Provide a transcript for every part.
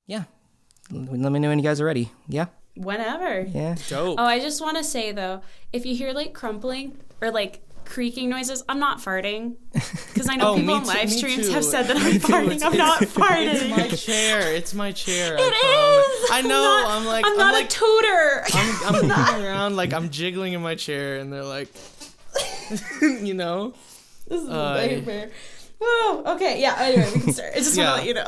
Yeah. Let me know when you guys are ready. Yeah? Whenever. Yeah. Dope. Oh, I just want to say, though, if you hear, like, crumpling or, like, creaking noises, I'm not farting. Because I know people on live streams have said that I'm farting. I'm not farting. It's my chair. It is. I know. I'm not a tutor. I'm moving around like I'm jiggling in my chair, and they're like, you know. This is a nightmare. Oh, okay. Yeah. Anyway, we can start. I just want to let you know.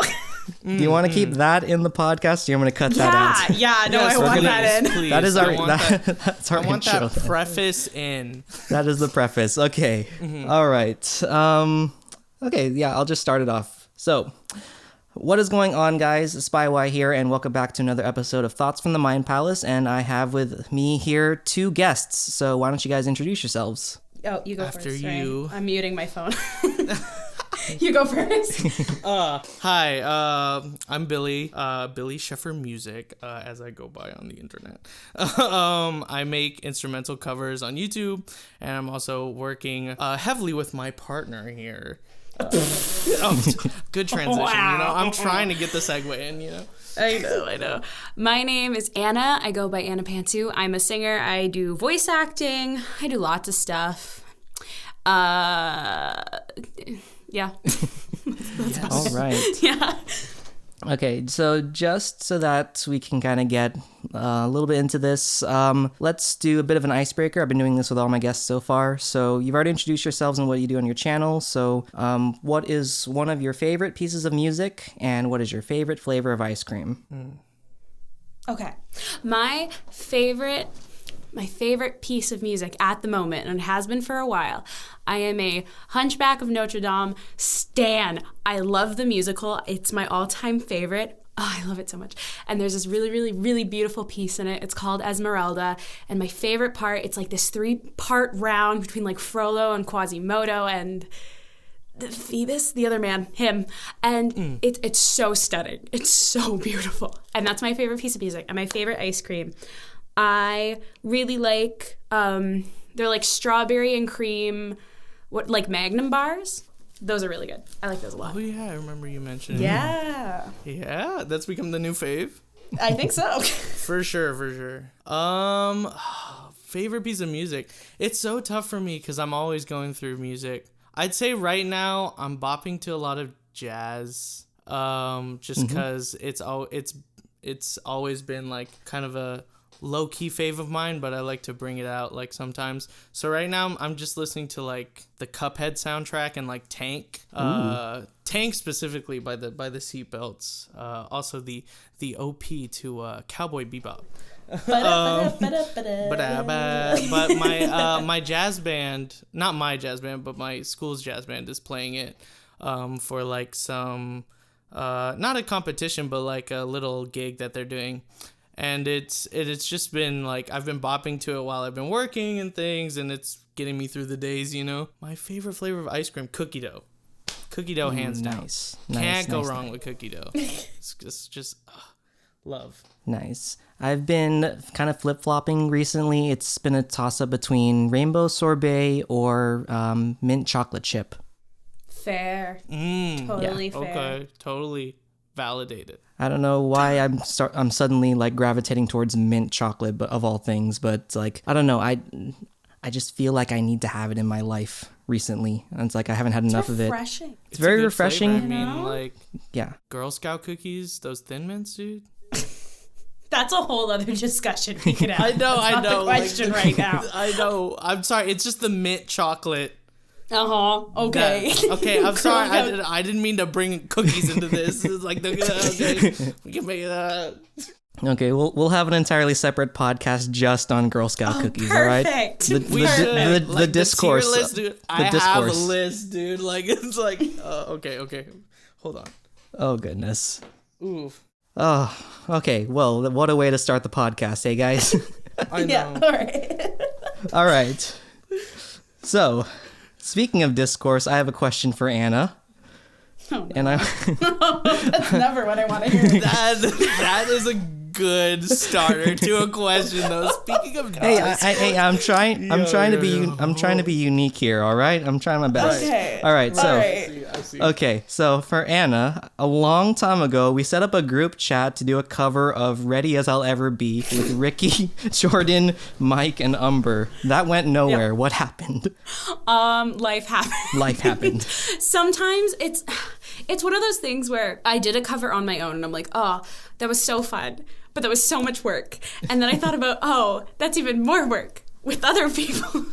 Do you want to keep that in the podcast, or you want to cut that out? Yeah. No, Yes, I want that in. Please. That is our that's our I want intro. that preface in. That is the preface. Okay. All right. Okay. Yeah. I'll just start it off. So, what is going on, guys? Spywi here, and welcome back to another episode of Thoughts from the Mind Palace. And I have with me here two guests. So why don't you guys introduce yourselves? Oh, you go After first. you. Right? I'm muting my phone. You go first. Hi, I'm Billy, BillyShefferMusic, as I go by on the internet. I make instrumental covers on YouTube, and I'm also working heavily with my partner here. Good transition, Wow. you know? I'm trying to get the segue in, you know? I know. My name is Anna. I go by Annapantsu. I'm a singer. I do voice acting. I do lots of stuff. Yeah. All right. Yeah. Okay, so just so that we can kind of get a little bit into this, let's do a bit of an icebreaker. I've been doing this with all my guests so far. So you've already introduced yourselves and what you do on your channel. So what is one of your favorite pieces of music, and what is your favorite flavor of ice cream? Okay. My favorite piece of music at the moment, and it has been for a while, I am a Hunchback of Notre Dame stan. I love the musical. It's my all-time favorite. Oh, I love it so much. And there's this really, really, really beautiful piece in it. It's called Esmeralda. And my favorite part, it's like this 3-part round between like Frollo and Quasimodo and Phoebus, the other man, him. And it's so stunning. It's so beautiful. And that's my favorite piece of music and my favorite ice cream. I really like, they're like strawberry and cream, like Magnum bars. Those are really good. I like those a lot. Oh, yeah, I remember you mentioning. Yeah. Yeah, that's become the new fave. I think so. For sure. Favorite piece of music. It's so tough for me because I'm always going through music. I'd say right now I'm bopping to a lot of jazz, just because it's always been like kind of a low-key fave of mine, but I like to bring it out like sometimes. So right now I'm just listening to like the Cuphead soundtrack and like Tank. Tank specifically by the Seatbelts. Also the OP to Cowboy Bebop. But my jazz band, not my jazz band, but my school's jazz band is playing it for like some not a competition, but like a little gig that they're doing. And it's just been like I've been bopping to it while I've been working and things, and it's getting me through the days, you know. My favorite flavor of ice cream, cookie dough. Cookie dough, hands down. Can't go wrong with cookie dough. It's just love. Nice. I've been kind of flip-flopping recently. It's been a toss-up between rainbow sorbet or mint chocolate chip. Fair. Totally fair. Okay, totally validated. I don't know why I'm suddenly like gravitating towards mint chocolate, but of all things, but like I don't know, I just feel like I need to have it in my life recently, and it's like I haven't had enough of it. It's very refreshing. Flavor. I mean, like Girl Scout cookies, those Thin Mints, dude. That's a whole other discussion we could have. I know. Not the question right now. I know. I'm sorry. It's just the mint chocolate. Okay. Okay. I'm sorry. I didn't mean to bring cookies into this. It's like okay, we can make it. Okay, we'll have an entirely separate podcast just on Girl Scout cookies. Perfect. All right. The discourse. The tier list, dude. I have a list, dude. Like it's like okay. Hold on. Oh goodness. Oof. Oh, okay. Well, what a way to start the podcast, hey guys. I know. Yeah. All right. All right. So, speaking of discourse, I have a question for Anna. Oh, no. And That's never what I want to hear. That is a good starter to a question, though. Speaking of nuts, I'm trying to be unique here. All right, I'm trying my best. Okay. All right. So. I see. Okay, so for Anna, a long time ago, we set up a group chat to do a cover of Ready As I'll Ever Be with Ricky, Jordan, Mike, and Umber. That went nowhere. Yep. What happened? Life happened. Life happened. Sometimes it's one of those things where I did a cover on my own and I'm like, oh, that was so fun, but that was so much work. And then I thought about, oh, that's even more work with other people.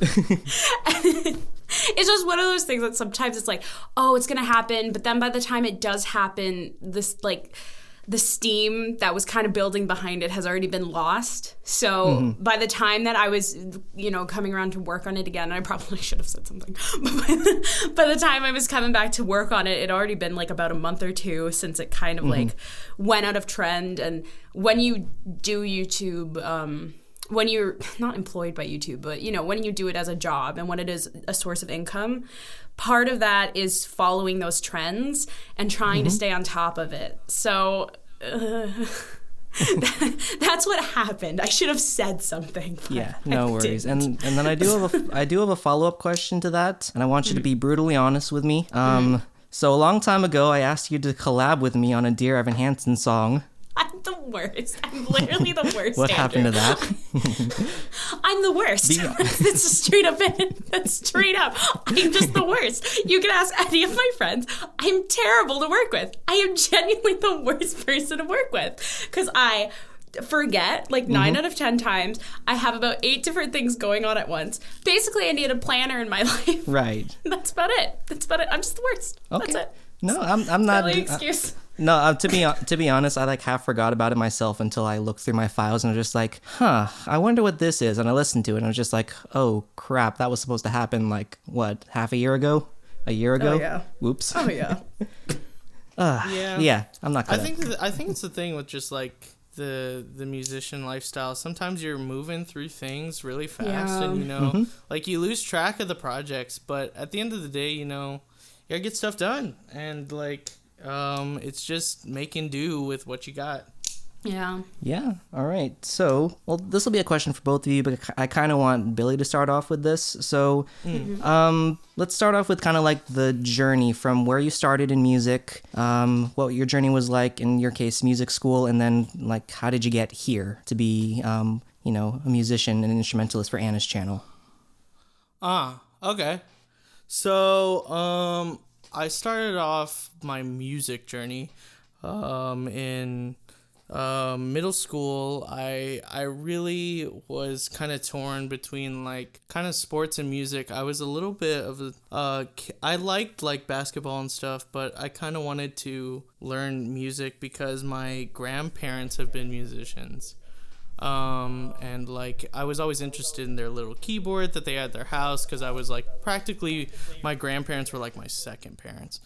It's just one of those things that sometimes it's like, oh, it's going to happen. But then by the time it does happen, this like the steam that was kind of building behind it has already been lost. So by the time that I was, coming around to work on it again, I probably should have said something. But by the time I was coming back to work on it, it already been like about a month or two since it kind of like went out of trend. And when you do YouTube, when you're not employed by YouTube, but, when you do it as a job and when it is a source of income, part of that is following those trends and trying to stay on top of it. So that's what happened. I should have said something. Yeah, no worries. And then I do have a follow-up question to that, and I want you to be brutally honest with me. So a long time ago, I asked you to collab with me on a Dear Evan Hansen song. I'm the worst. I'm literally the worst. What happened to that? I'm the worst. That's straight up it. That's straight up. I'm just the worst. You can ask any of my friends. I'm terrible to work with. I am genuinely the worst person to work with because I forget like 9 out of 10 times. I have about 8 different things going on at once. Basically, I need a planner in my life. Right. That's about it. I'm just the worst. Okay. That's it. No, I'm not. Silly excuse. No, to be honest, I like half forgot about it myself until I looked through my files and I was just like, I wonder what this is. And I listened to it and I was just like, oh crap, that was supposed to happen like what, half a year ago? A year ago? Oh yeah. Whoops. Oh yeah. Yeah, I'm not gonna. I think it's the thing with just like the musician lifestyle. Sometimes you're moving through things really fast and like you lose track of the projects, but at the end of the day, you gotta get stuff done and like it's just making do with what you got. Yeah. Yeah. All right. So, well, this will be a question for both of you, but I kind of want Billy to start off with this. So, let's start off with kind of like the journey from where you started in music, what your journey was like, in your case, music school, and then like how did you get here to be, a musician and an instrumentalist for Anna's channel? Okay. So, I started off my music journey in middle school. I really was kind of torn between like kind of sports and music. I was a little bit of I liked like basketball and stuff, but I kind of wanted to learn music because my grandparents have been musicians. And like I was always interested in their little keyboard that they had at their house because I was like practically my grandparents were like my second parents,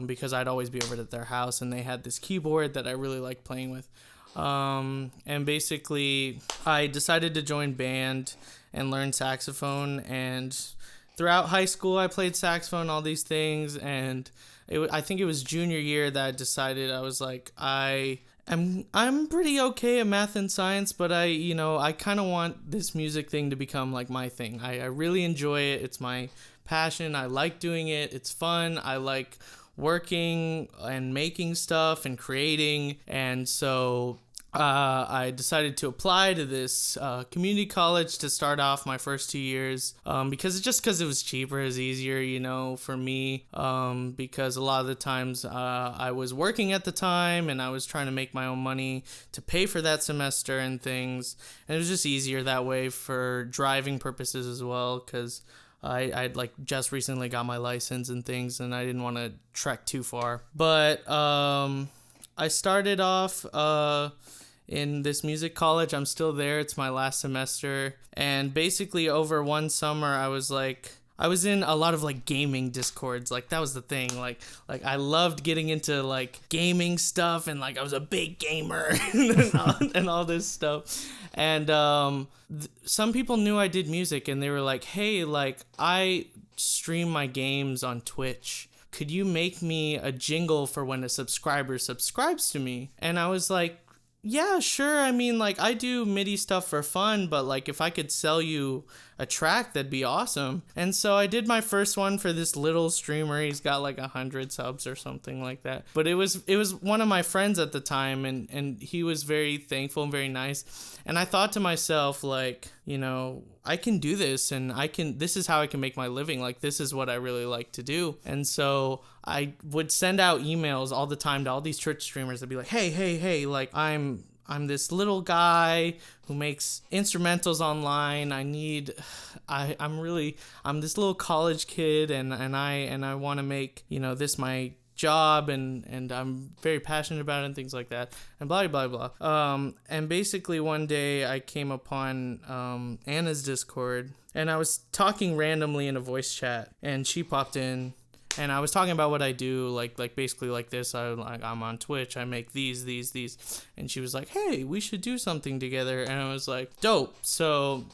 because I'd always be over at their house and they had this keyboard that I really liked playing with, and basically I decided to join band and learn saxophone, and throughout high school I played saxophone, all these things, and I think it was junior year that I decided I was like I'm pretty okay at math and science, but I kind of want this music thing to become like my thing. I really enjoy it. It's my passion. I like doing it. It's fun. I like working and making stuff and creating. And so I decided to apply to this community college to start off my first 2 years, because it was cheaper, it was easier, for me, because a lot of the times I was working at the time and I was trying to make my own money to pay for that semester and things, and it was just easier that way for driving purposes as well, because I'd like just recently got my license and things and I didn't want to trek too far. But I started off in this music college. I'm still there. It's my last semester. And basically over one summer, I was in a lot of like gaming discords. Like that was the thing. Like I loved getting into like gaming stuff, and like I was a big gamer and all this stuff. And some people knew I did music, and they were like, "Hey, like I stream my games on Twitch. Could you make me a jingle for when a subscriber subscribes to me?" And I was like, Yeah, sure. I mean, like, I do MIDI stuff for fun, but, like, if I could sell you a track, that'd be awesome. And so I did my first one for this little streamer. He's got, like, 100 subs or something like that. But it was one of my friends at the time, and he was very thankful and very nice. And I thought to myself, like, you know, I can do this, and this is how I can make my living. Like, this is what I really like to do. And so I would send out emails all the time to all these Twitch streamers that'd be like, hey, like, I'm this little guy who makes instrumentals online. I'm this little college kid, and I want to make, you know, this my job, and I'm very passionate about it and things like that, and blah blah blah. And basically one day I came upon Anna's Discord, and I was talking randomly in a voice chat, and she popped in, and I was talking about what I do, like basically like this. I'm on Twitch. I make these, and she was like, "Hey, we should do something together." And I was like, "Dope." So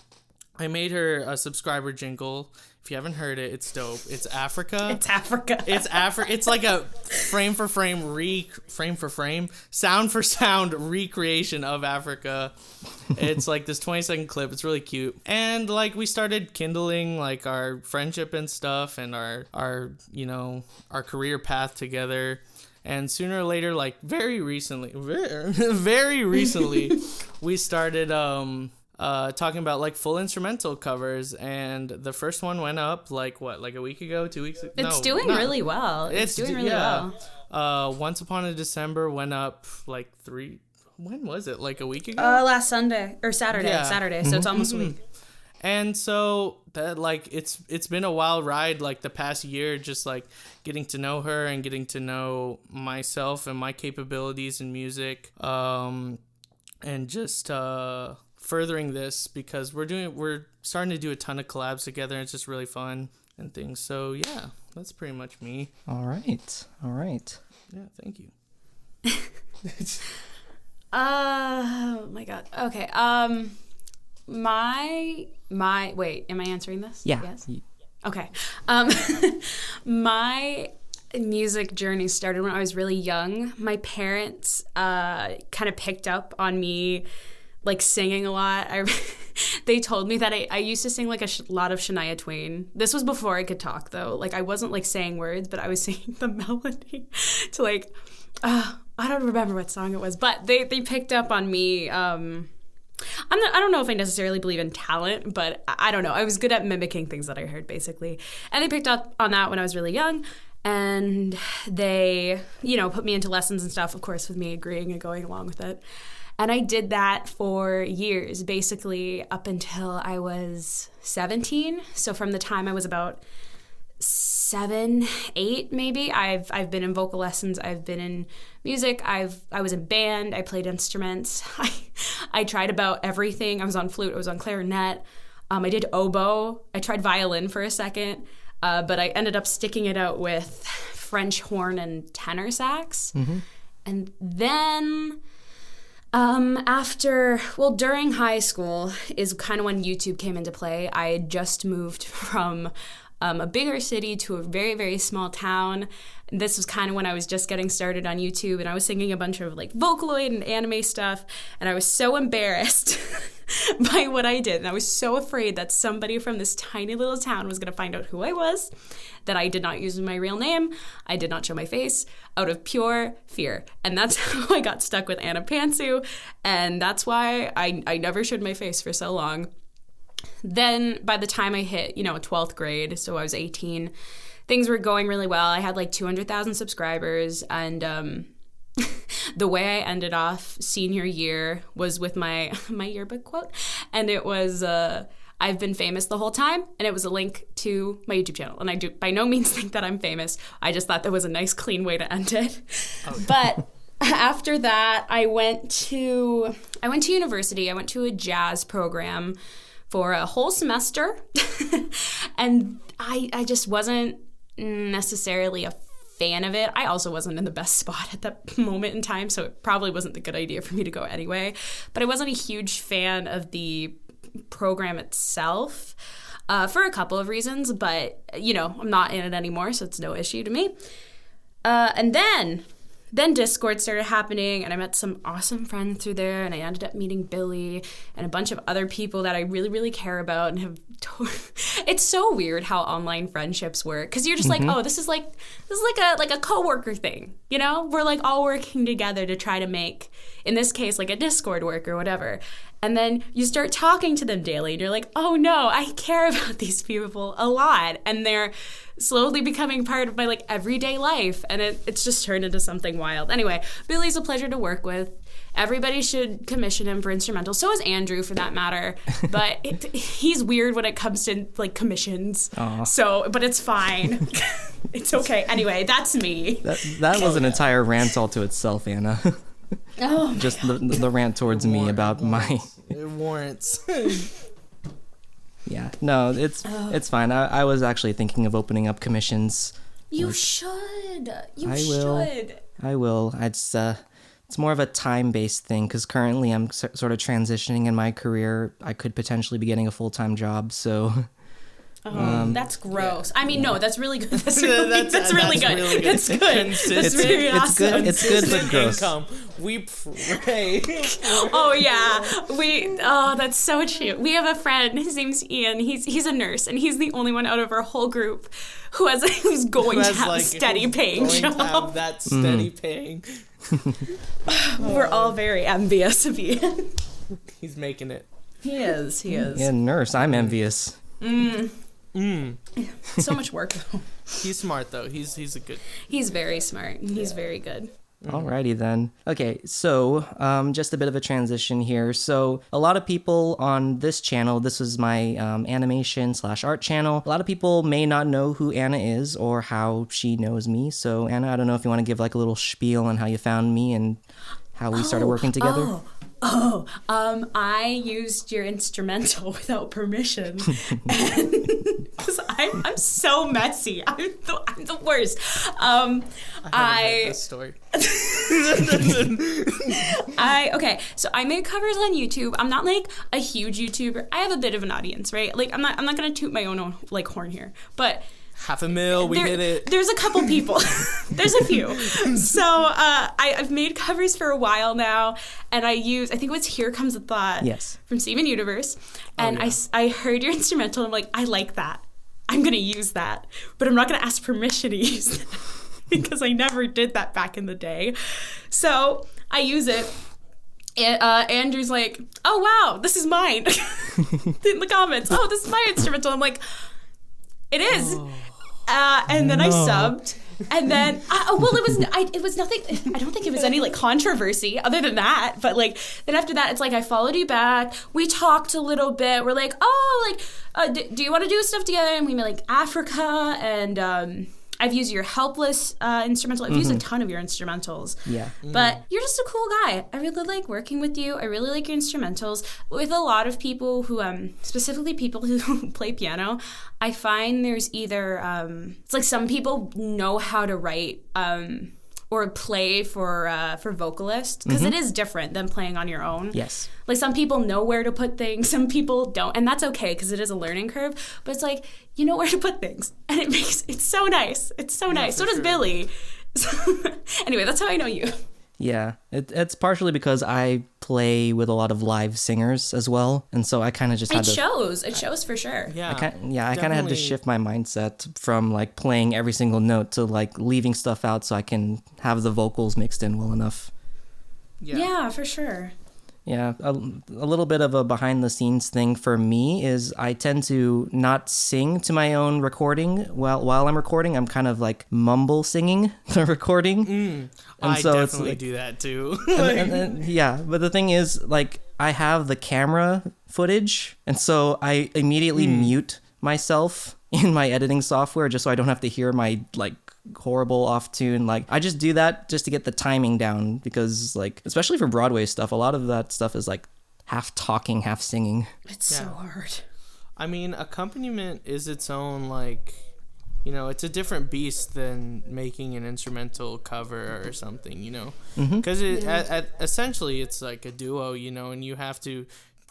I made her a subscriber jingle. If you haven't heard it, it's dope. It's Africa. It's like a frame for frame, sound for sound recreation of Africa. It's like this 20-second clip. It's really cute. And like we started kindling like our friendship and stuff, and our you know, our career path together. And sooner or later, like very recently, we started talking about like full instrumental covers, and the first one went up like a week ago, 2 weeks ago. It's doing really well. It's doing really well. Once Upon a December went up like when was it? Like a week ago? Last Sunday or Saturday. Yeah. Saturday. So it's almost a week. And so that like it's been a wild ride, like the past year, just like getting to know her and getting to know myself and my capabilities in music, and just furthering this, because we're starting to do a ton of collabs together, and it's just really fun and things. So yeah, that's pretty much me. All right. Yeah, thank you. Oh my god. Okay. My wait, am I answering this? Yeah. Yes. Okay. My music journey started when I was really young. My parents kind of picked up on me like singing a lot. They told me that I used to sing like a lot of Shania Twain. This was before I could talk though. Like I wasn't like saying words, but I was singing the melody to like I don't remember what song it was, but they picked up on me. I don't know if I necessarily believe in talent, but I don't know. I was good at mimicking things that I heard basically. And they picked up on that when I was really young. And they, you know, put me into lessons and stuff, of course, with me agreeing and going along with it. And I did that for years, basically up until I was 17. So from the time I was about 7, 8 maybe, I've been in vocal lessons, I've been in music, I was in band, I played instruments, I tried about everything. I was on flute, I was on clarinet, I did oboe, I tried violin for a second, but I ended up sticking it out with French horn and tenor sax. Mm-hmm. And then during high school is kind of when YouTube came into play. I had just moved from a bigger city to a very, very small town. And this was kind of when I was just getting started on YouTube, and I was singing a bunch of like Vocaloid and anime stuff, and I was so embarrassed by what I did, and I was so afraid that somebody from this tiny little town was going to find out who I was, that I did not use my real name, I did not show my face, out of pure fear. And that's how I got stuck with Annapantsu, and that's why I never showed my face for so long. Then by the time I hit, 12th grade, so I was 18, things were going really well. I had like 200,000 subscribers, and the way I ended off senior year was with my yearbook quote, and it was, I've been famous the whole time, and it was a link to my YouTube channel. And I do by no means think that I'm famous. I just thought that was a nice, clean way to end it. Okay. But after that, I went to university. I went to a jazz program for a whole semester, and I just wasn't necessarily a fan of it. I also wasn't in the best spot at that moment in time, so it probably wasn't the good idea for me to go anyway. But I wasn't a huge fan of the program itself for a couple of reasons, but, I'm not in it anymore, so it's no issue to me. And then then Discord started happening, and I met some awesome friends through there, and I ended up meeting Billy and a bunch of other people that I really, really care about and have. It's so weird how online friendships work, because you're just like, oh, this is like a coworker thing, you know? We're like all working together to try to make, in this case, like a Discord work or whatever. And then you start talking to them daily, and you're like, oh no, I care about these people a lot, and they're slowly becoming part of my like everyday life, and it's just turned into something wild. Anyway, Billy's a pleasure to work with. Everybody should commission him for instrumentals. So is Andrew, for that matter. But he's weird when it comes to like commissions. Aww. So, but it's fine. It's okay. Anyway, that's me. That was an entire rant all to itself, Anna. Oh, just the rant towards me about my. It warrants. Yeah, no, it's fine. I was actually thinking of opening up commissions. You should. I will. It's more of a time-based thing, because currently I'm sort of transitioning in my career. I could potentially be getting a full-time job, so. That's gross. Yeah. I mean, no, that's really good. That's really good. That's good. That's really awesome. It's good, but gross. Income. We pray. Oh yeah, that's so cute. We have a friend. His name's Ian. He's a nurse, and he's the only one out of our whole group who's going to have steady paying job. To have that steady paying. We're all very envious of Ian. He's making it. He is. Yeah, nurse. I'm envious. So much work though. He's smart though. He's a good. He's very smart. He's very good. Alrighty then. Okay, so just a bit of a transition here. So a lot of people on this channel, this is my animation/art channel. A lot of people may not know who Anna is or how she knows me. So Anna, I don't know if you want to give like a little spiel on how you found me and how we started working together. I used your instrumental without permission, because I'm so messy. I'm the worst. I haven't heard this story. Okay, so I make covers on YouTube. I'm not like a huge YouTuber. I have a bit of an audience, right? Like I'm not gonna toot my own like horn here, but. 500,000, we hit it. There's a couple people. There's a few. So I've made covers for a while now, and I think it was Here Comes a Thought from Steven Universe. And I heard your instrumental, and I'm like, I like that. I'm going to use that. But I'm not going to ask permission to use that, because I never did that back in the day. So I use it. And Andrew's like, oh, wow, this is mine. In the comments, oh, this is my instrumental. I'm like, it is. And then I subbed, and then it was nothing. I don't think it was any like controversy other than that. But like then after that, it's like I followed you back. We talked a little bit. We're like, oh, like do you want to do stuff together? And we made like Africa, and I've used your Helpless instrumental. I've used a ton of your instrumentals. Yeah. But you're just a cool guy. I really like working with you. I really like your instrumentals. With a lot of people who, specifically people who play piano, I find there's either, it's like some people know how to write or play for vocalists, because it is different than playing on your own. Yes. Like some people know where to put things, some people don't, and that's okay because it is a learning curve. But it's like you know where to put things, and it's so nice. It's so nice. So does Billy. Anyway, that's how I know you. Yeah, it's partially because I play with a lot of live singers as well, and so I kind of just had to... It shows for sure. Yeah, I kind of had to shift my mindset from like playing every single note to like leaving stuff out so I can have the vocals mixed in well enough. Yeah, for sure. Yeah, a little bit of a behind-the-scenes thing for me is I tend to not sing to my own recording while I'm recording. I'm kind of like mumble singing the recording. And I so definitely do that too. Yeah, but the thing is, like, I have the camera footage, and so I immediately mute myself in my editing software just so I don't have to hear my like horrible off tune. Like I just do that just to get the timing down, because like especially for Broadway stuff, a lot of that stuff is like half talking, half singing. It's so hard. I mean, accompaniment is its own like, you know, it's a different beast than making an instrumental cover or something, you know, because essentially it's like a duo, you know, and you have to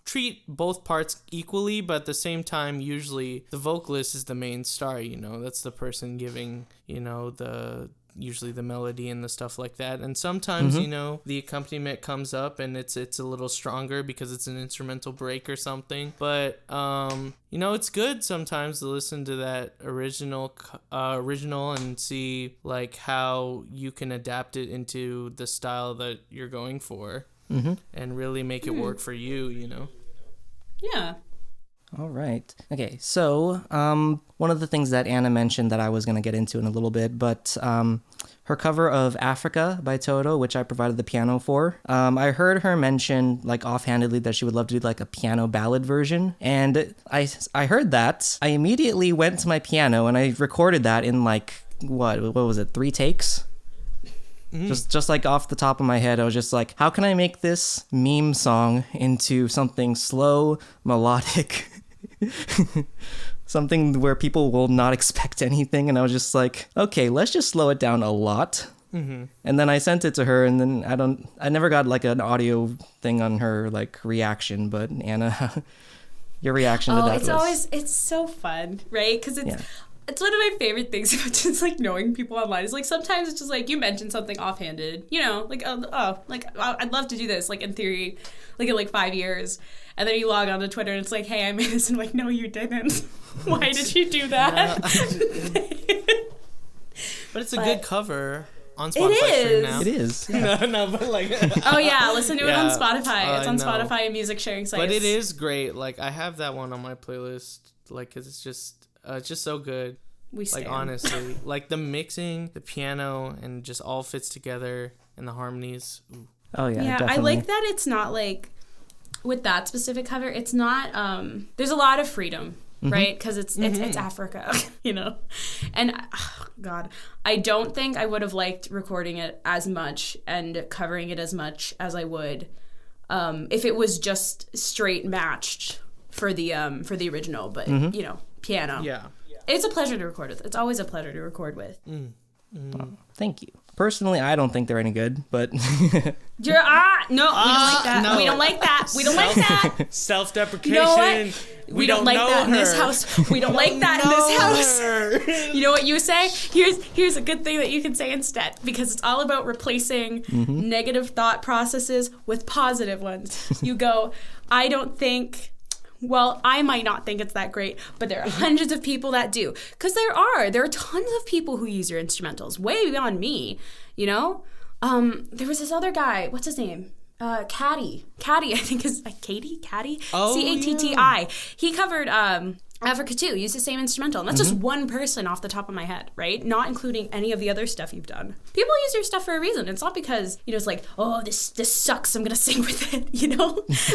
treat both parts equally, but at the same time, usually the vocalist is the main star, you know, that's the person giving, you know, the usually the melody and the stuff like that. And sometimes, the accompaniment comes up and it's a little stronger because it's an instrumental break or something. But, it's good sometimes to listen to that original and see like how you can adapt it into the style that you're going for and really make it work for you, Yeah. All right. Okay, so one of the things that Anna mentioned that I was going to get into in a little bit, but her cover of Africa by Toto, which I provided the piano for, I heard her mention, like, offhandedly that she would love to do, like, a piano ballad version, and I heard that. I immediately went to my piano, and I recorded that in, like, what was it, 3 takes? Just like off the top of my head, I was just like, how can I make this meme song into something slow, melodic, something where people will not expect anything? And I was just like, okay, let's just slow it down a lot. And then I sent it to her, and then I never got like an audio thing on her like reaction, but Anna, your reaction to that it's so fun, right? Because it's one of my favorite things about just, like, knowing people online. Is, like, sometimes it's just, like, you mention something offhanded, like, I'd love to do this, like, in theory, like, in, like, 5 years. And then you log on to Twitter, and it's like, hey, I made this. And I'm like, no, you didn't. Why did you do that? But it's a good cover on Spotify now. It is. No, but, like... oh, yeah, listen to it on Spotify. It's on Spotify and music sharing sites. But it is great. Like, I have that one on my playlist, like, because it's just so good. We stand. Like, honestly, like the mixing, the piano, and just all fits together, and the harmonies. Ooh. Oh yeah, yeah. definitely. I like that it's not like with that specific cover. It's not. There's a lot of freedom, right? Because it's Africa, And God, I don't think I would have liked recording it as much and covering it as much as I would if it was just straight matched for the original. But piano. Yeah. It's a pleasure to record with. It's always a pleasure to record with. Oh, thank you. Personally, I don't think they're any good, but... no, we don't like that. No. We don't like that. We don't like that. Self-deprecation. You know what? We don't like that in this house. We don't like that in this house. You know what you say? Here's a good thing that you can say instead, because it's all about replacing negative thought processes with positive ones. You go, I don't think... Well, I might not think it's that great, but there are hundreds of people that do. Because there are tons of people who use your instrumentals, way beyond me, There was this other guy, what's his name? Caddy, I think is, Caddy? Oh, Catti. Yeah. He covered Africa too, used the same instrumental. And that's just one person off the top of my head, right? Not including any of the other stuff you've done. People use your stuff for a reason. It's not because, it's like, oh, this sucks, I'm going to sing with it,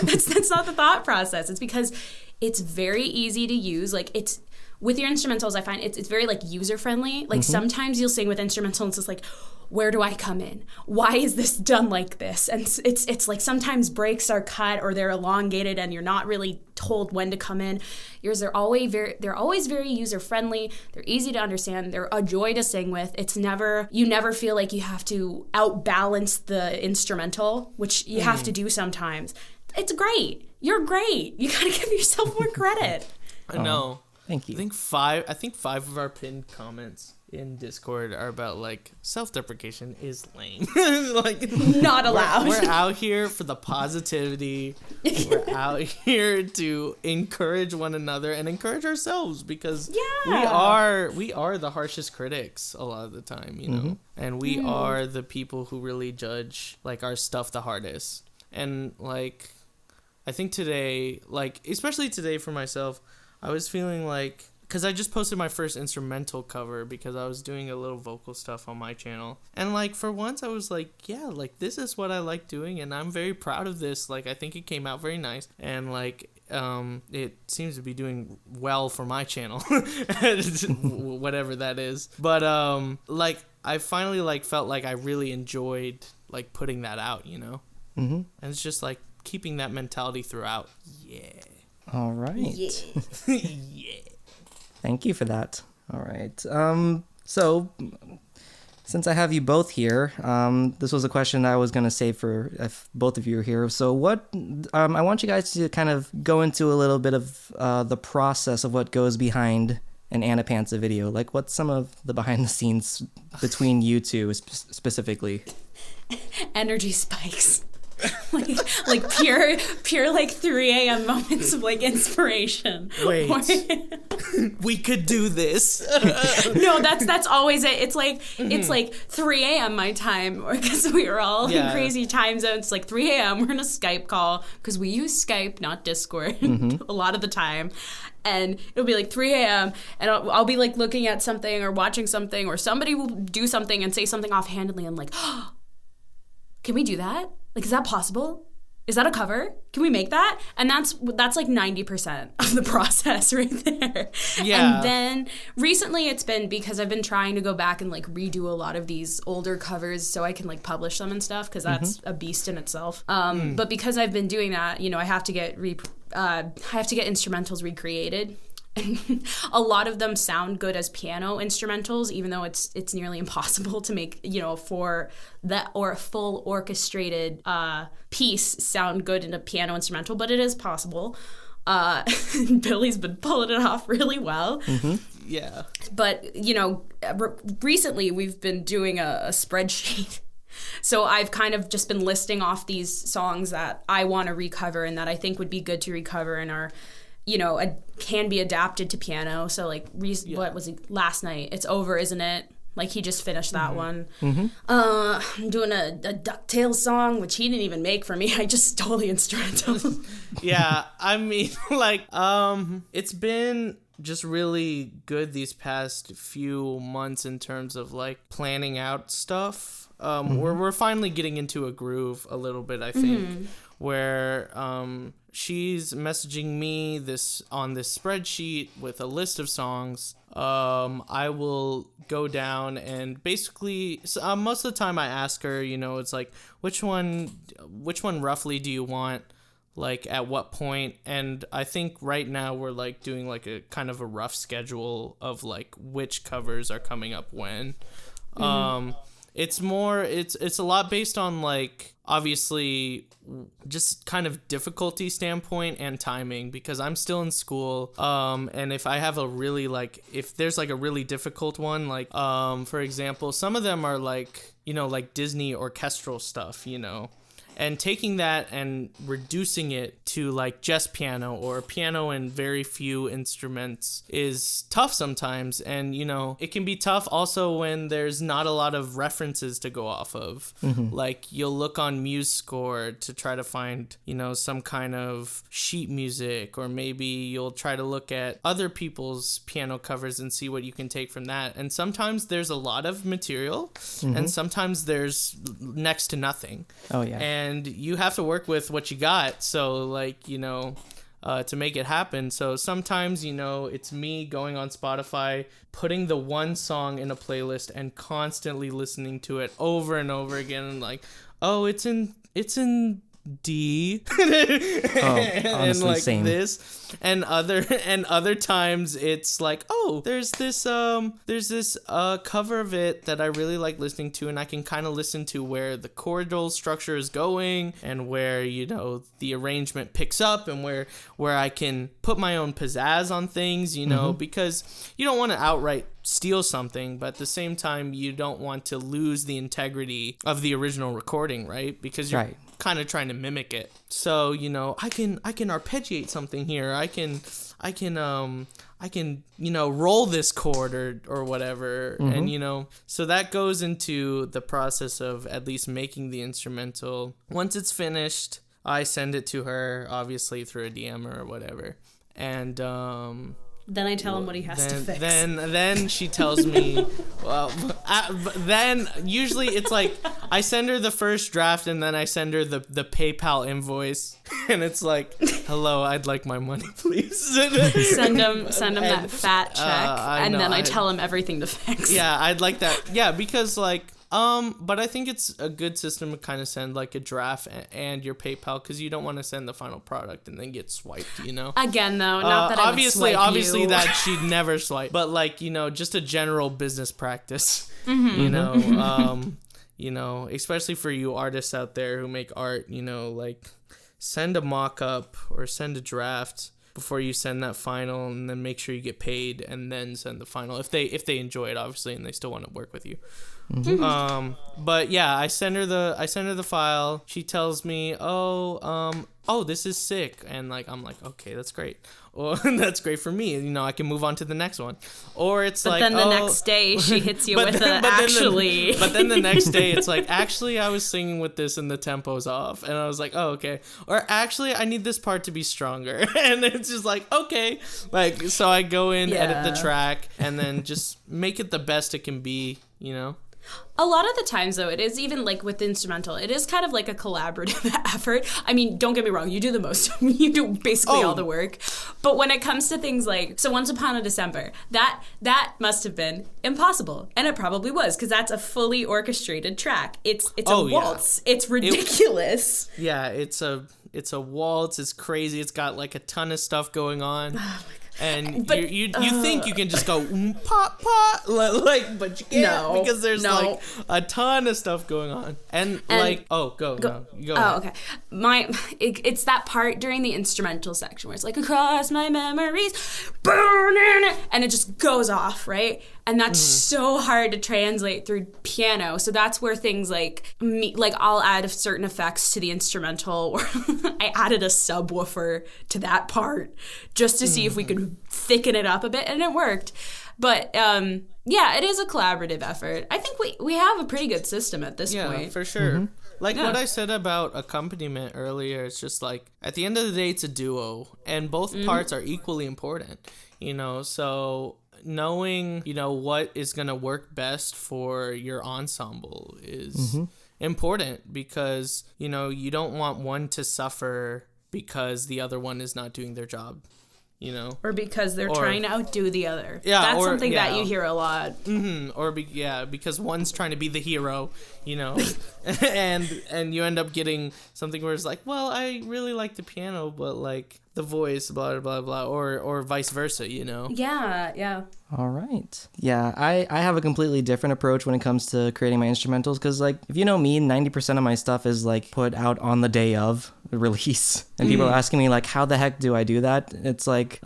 That's not the thought process. It's because it's very easy to use. Like, it's, with your instrumentals, I find it's very, like, user-friendly. Like, sometimes you'll sing with instrumental and it's just like, where do I come in? Why is this done like this? And it's like sometimes breaks are cut or they're elongated and you're not really told when to come in. Yours are always very user friendly. They're easy to understand. They're a joy to sing with. You never feel like you have to outbalance the instrumental, which you have to do sometimes. It's great. You're great. You gotta give yourself more credit. I know. Thank you. I think 5 of our pinned comments in Discord are about, like, self-deprecation is lame. Like, not allowed. We're out here for the positivity. We're out here to encourage one another and encourage ourselves, because we are the harshest critics a lot of the time, and we are the people who really judge, like, our stuff the hardest. And, like, I think today, like, especially today for myself, I was feeling like, because I just posted my first instrumental cover because I was doing a little vocal stuff on my channel. And, like, for once I was like, yeah, like, this is what I like doing and I'm very proud of this. Like, I think it came out very nice. And, like, it seems to be doing well for my channel, whatever that is. But, like, I finally, like, felt like I really enjoyed, like, putting that out, And it's just, like, keeping that mentality throughout. Yeah. All right. Yeah. Thank you for that. All right. So, since I have you both here, this was a question I was going to save for if both of you are here. So I want you guys to kind of go into a little bit of the process of what goes behind an Annapantsu video? Like, what's some of the behind the scenes between you two specifically? Energy spikes. like pure like 3 a.m. moments of like inspiration. Wait, we could do this. No, that's always it. It's like it's like 3 a.m. my time, because we were all in crazy time zones. It's like 3 a.m. We're in a Skype call because we use Skype, not Discord, a lot of the time. And it'll be like 3 a.m. and I'll be like looking at something or watching something, or somebody will do something and say something offhandedly. I'm like, oh, can we do that? Like, is that possible? Is that a cover? Can we make that? And that's like 90% of the process right there. Yeah. And then recently it's been because I've been trying to go back and like redo a lot of these older covers so I can like publish them and stuff, because that's a beast in itself. But because I've been doing that, you know, I have to get instrumentals recreated. And a lot of them sound good as piano instrumentals, even though it's nearly impossible to make, you know, for that or a full orchestrated piece sound good in a piano instrumental, but it is possible. Billy's been pulling it off really well. Yeah. But, you know, recently we've been doing a spreadsheet. So I've kind of just been listing off these songs that I want to recover and that I think would be good to recover and are, you know, can be adapted to piano. So like, what was it last night? It's Over, Isn't It? Like, he just finished that one. I'm doing a DuckTales song, which he didn't even make for me. I just stole the instrumental. Yeah, I mean, like, it's been just really good these past few months in terms of like planning out stuff. We're finally getting into a groove a little bit, I think, where she's messaging me on this spreadsheet with a list of songs. I will go down and basically, most of the time I ask her, you know, it's like, which one roughly do you want? Like, at what point? And I think right now we're like doing like a kind of a rough schedule of like which covers are coming up when. It's a lot based on like, obviously, just kind of difficulty standpoint and timing, because I'm still in school. And if I have if there's like a really difficult one, like, for example, some of them are like, you know, like Disney orchestral stuff, you know, and taking that and reducing it to like just piano or piano and very few instruments is tough sometimes. And, you know, it can be tough also when there's not a lot of references to go off of. Like, you'll look on MuseScore to try to find, you know, some kind of sheet music, or maybe you'll try to look at other people's piano covers and see what you can take from that. And sometimes there's a lot of material and sometimes there's next to nothing. Oh, yeah. And you have to work with what you got. So, like, you know, to make it happen. So sometimes, you know, it's me going on Spotify, putting the one song in a playlist and constantly listening to it over and over again. And like, oh, it's in D. And like same. This. And other times it's like, oh, there's this cover of it that I really like listening to, and I can kind of listen to where the chordal structure is going and where, you know, the arrangement picks up, and where I can put my own pizzazz on things, you know, because you don't want to outright steal something, but at the same time you don't want to lose the integrity of the original recording, right? Because you're kind of trying to mimic it. So, you know, I can arpeggiate something here. I can you know, roll this chord or whatever. And, you know, so that goes into the process of at least making the instrumental. Once it's finished, I send it to her, obviously through a DM or whatever. And then I tell him what he has to fix. Then she tells me, well, then usually it's like I send her the first draft and then I send her the PayPal invoice, and it's like, hello, I'd like my money, please. send him that fat check, and then I tell him everything to fix. Yeah, I'd like that. Yeah, because like, but I think it's a good system to kind of send like a draft and your PayPal, because you don't want to send the final product and then get swiped, you know? Again, though, not that obviously you. That she'd never swipe, but like, you know, just a general business practice, you know, especially for you artists out there who make art, you know, like send a mock-up or send a draft before you send that final, and then make sure you get paid and then send the final if they enjoy it, obviously, and they still want to work with you. But yeah, I send her the file. She tells me, oh, this is sick, and like I'm like, okay, that's great. Or that's great for me. You know, I can move on to the next one. Or it's but then the next day she hits you with actually. But then the next day it's like, actually, I was singing with this and the tempo's off, and I was like, oh, okay. Or actually, I need this part to be stronger, and it's just like, okay, like so I go in, edit the track, and then just make it the best it can be. You know. A lot of the times, though, it is even like with the instrumental, it is kind of like a collaborative effort. I mean, don't get me wrong, you do the most. You do basically all the work. But when it comes to things like, so Once Upon a December, that must have been impossible. And it probably was, because that's a fully orchestrated track. It's a waltz. Yeah. It's ridiculous. It's a waltz. It's crazy. It's got like a ton of stuff going on. Oh my God. And you think you can just go pop pop like, but you can't because there's like a ton of stuff going on. And like go ahead. Okay. It's that part during the instrumental section where it's like, across my memories, burning, and it just goes off, right? And that's so hard to translate through piano. So that's where things like I'll add certain effects to the instrumental, or I added a subwoofer to that part just to see if we could thicken it up a bit, and it worked. But it is a collaborative effort. I think we have a pretty good system at this point. Yeah, for sure. Like what I said about accompaniment earlier, it's just like at the end of the day, it's a duo, and both parts are equally important. You know, so knowing, you know, what is going to work best for your ensemble is important, because, you know, you don't want one to suffer because the other one is not doing their job, you know, or because they're trying to outdo the other. That's something that you hear a lot. Because one's trying to be the hero, you know, and you end up getting something where it's like, well, I really like the piano, but like the voice, blah blah blah, or vice versa, you know. Yeah. All right. Yeah, I have a completely different approach when it comes to creating my instrumentals, because like, if you know me, 90% of my stuff is like put out on the day of the release, and people are asking me like, how the heck do I do that? It's like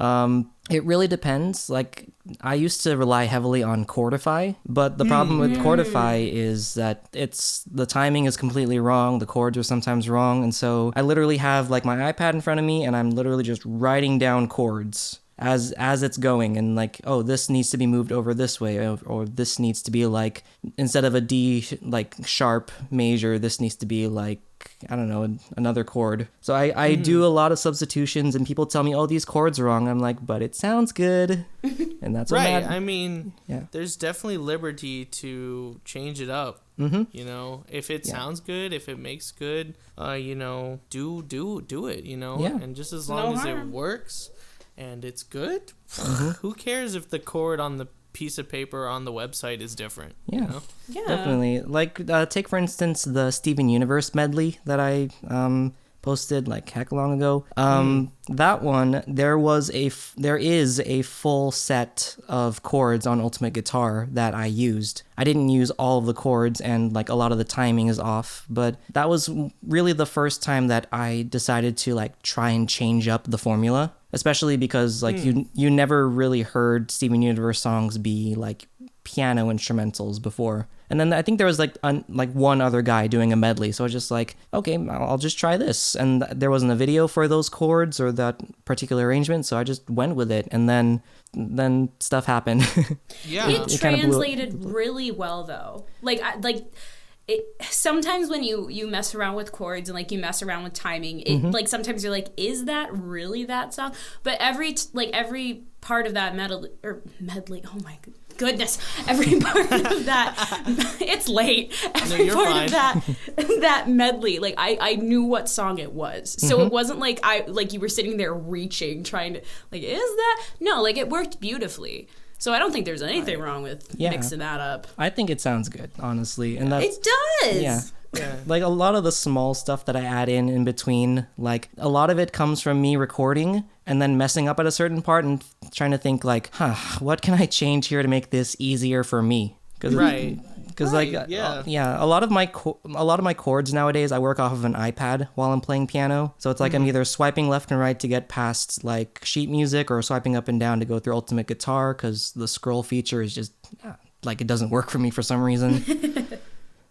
it really depends. Like, I used to rely heavily on Chordify, but the problem with Chordify is that the timing is completely wrong. The chords are sometimes wrong. And so I literally have like my iPad in front of me, and I'm literally just writing down chords as it's going, and like, oh, this needs to be moved over this way, or this needs to be like, instead of a D like sharp major, this needs to be like, I don't know, another chord. So I do a lot of substitutions, and people tell me, oh, these chords are wrong. I'm like, but it sounds good. And that's what right. I mean, there's definitely liberty to change it up. You know, if it sounds good, if it makes good, you know, do it, you know, and just as long as it works and it's good, who cares if the chord on the piece of paper or on the website is different? You know? Definitely. Like, take for instance the Steven Universe medley that I posted like heck long ago. That one, there is a full set of chords on Ultimate Guitar that I used. I didn't use all of the chords, and like a lot of the timing is off, but that was really the first time that I decided to like try and change up the formula, especially because like you never really heard Steven Universe songs be like piano instrumentals before. And then I think there was like one other guy doing a medley, so I was just like, okay, I'll just try this. And there wasn't a video for those chords or that particular arrangement, so I just went with it. And then stuff happened. It translated really well though. Sometimes when you mess around with chords and like you mess around with timing, it like sometimes you're like, is that really that song? But every part of that medley, oh my goodness, every part of that, it's late. Every part of that medley, like I knew what song it was, so it wasn't like you were sitting there reaching, trying to like, is that? No, like it worked beautifully. So I don't think there's anything wrong with mixing that up. I think it sounds good, honestly, and it does. Yeah. Like a lot of the small stuff that I add in between, like a lot of it comes from me recording and then messing up at a certain part and trying to think like, what can I change here to make this easier for me? Because Right, yeah. yeah, a lot of my chords nowadays, I work off of an iPad while I'm playing piano. So it's like I'm either swiping left and right to get past like sheet music, or swiping up and down to go through Ultimate Guitar, because the scroll feature is just like it doesn't work for me for some reason.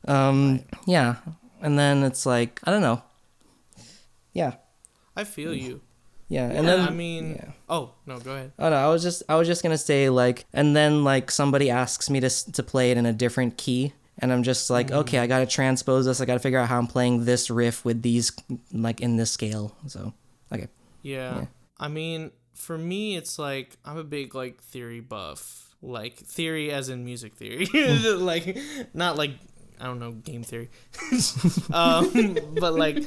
Yeah, and then it's like I don't know. Yeah. I feel you. Yeah, and then I mean, oh no, go ahead. Oh no, I was just gonna say like, and then like somebody asks me to play it in a different key, and I'm just like, okay, I gotta transpose this. I gotta figure out how I'm playing this riff with these like in this scale. So okay. Yeah. I mean, for me, it's like I'm a big like theory buff, like theory as in music theory, like not like I don't know game theory, but like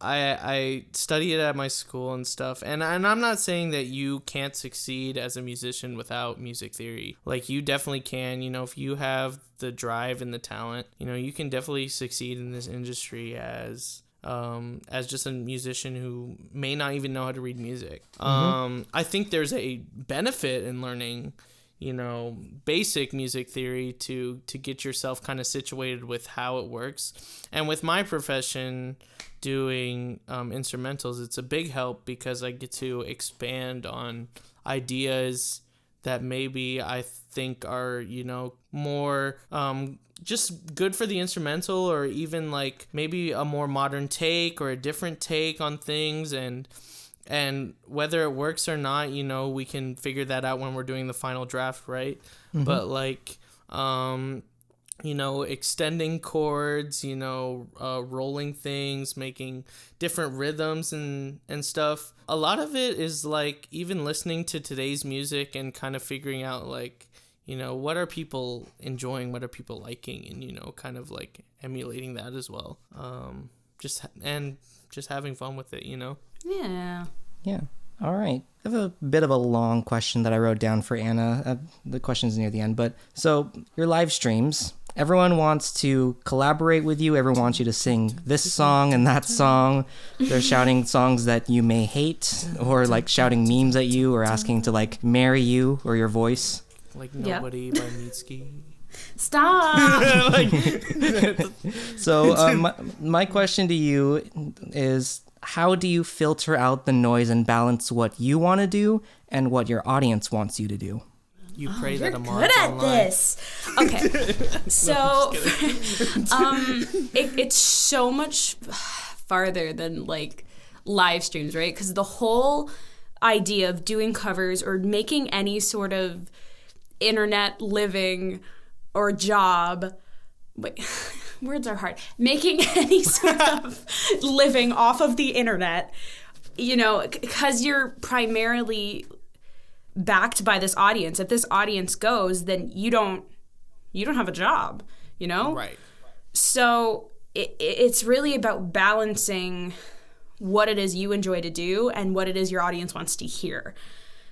I study it at my school and stuff, and I'm not saying that you can't succeed as a musician without music theory. Like, you definitely can, you know, if you have the drive and the talent, you know, you can definitely succeed in this industry as just a musician who may not even know how to read music. I think there's a benefit in learning, you know, basic music theory to get yourself kind of situated with how it works. And with my profession doing instrumentals, it's a big help because I get to expand on ideas that maybe I think are, you know, more just good for the instrumental, or even like maybe a more modern take or a different take on things. And whether it works or not, you know, we can figure that out when we're doing the final draft, right? But like, you know, extending chords, you know, rolling things, making different rhythms and stuff. A lot of it is like even listening to today's music and kind of figuring out like, you know, what are people enjoying, what are people liking, and, you know, kind of like emulating that as well. Just having fun with it, you know? Yeah. Yeah. All right. I have a bit of a long question that I wrote down for Anna. The question's near the end, but so your live streams, everyone wants to collaborate with you. Everyone wants you to sing this song and that song. They're shouting songs that you may hate, or like shouting memes at you, or asking to like marry you or your voice. Like Nobody by Mitski. Stop! So my question to you is, how do you filter out the noise and balance what you want to do and what your audience wants you to do? You pray that I'm good at online. this. Okay, so it's so much farther than like live streams, right? Because the whole idea of doing covers or making any sort of internet living or job, words are hard, making any sort of living off of the internet, you know, because you're primarily backed by this audience. If this audience goes, then you don't have a job, you know? Right. So it's really about balancing what it is you enjoy to do and what it is your audience wants to hear.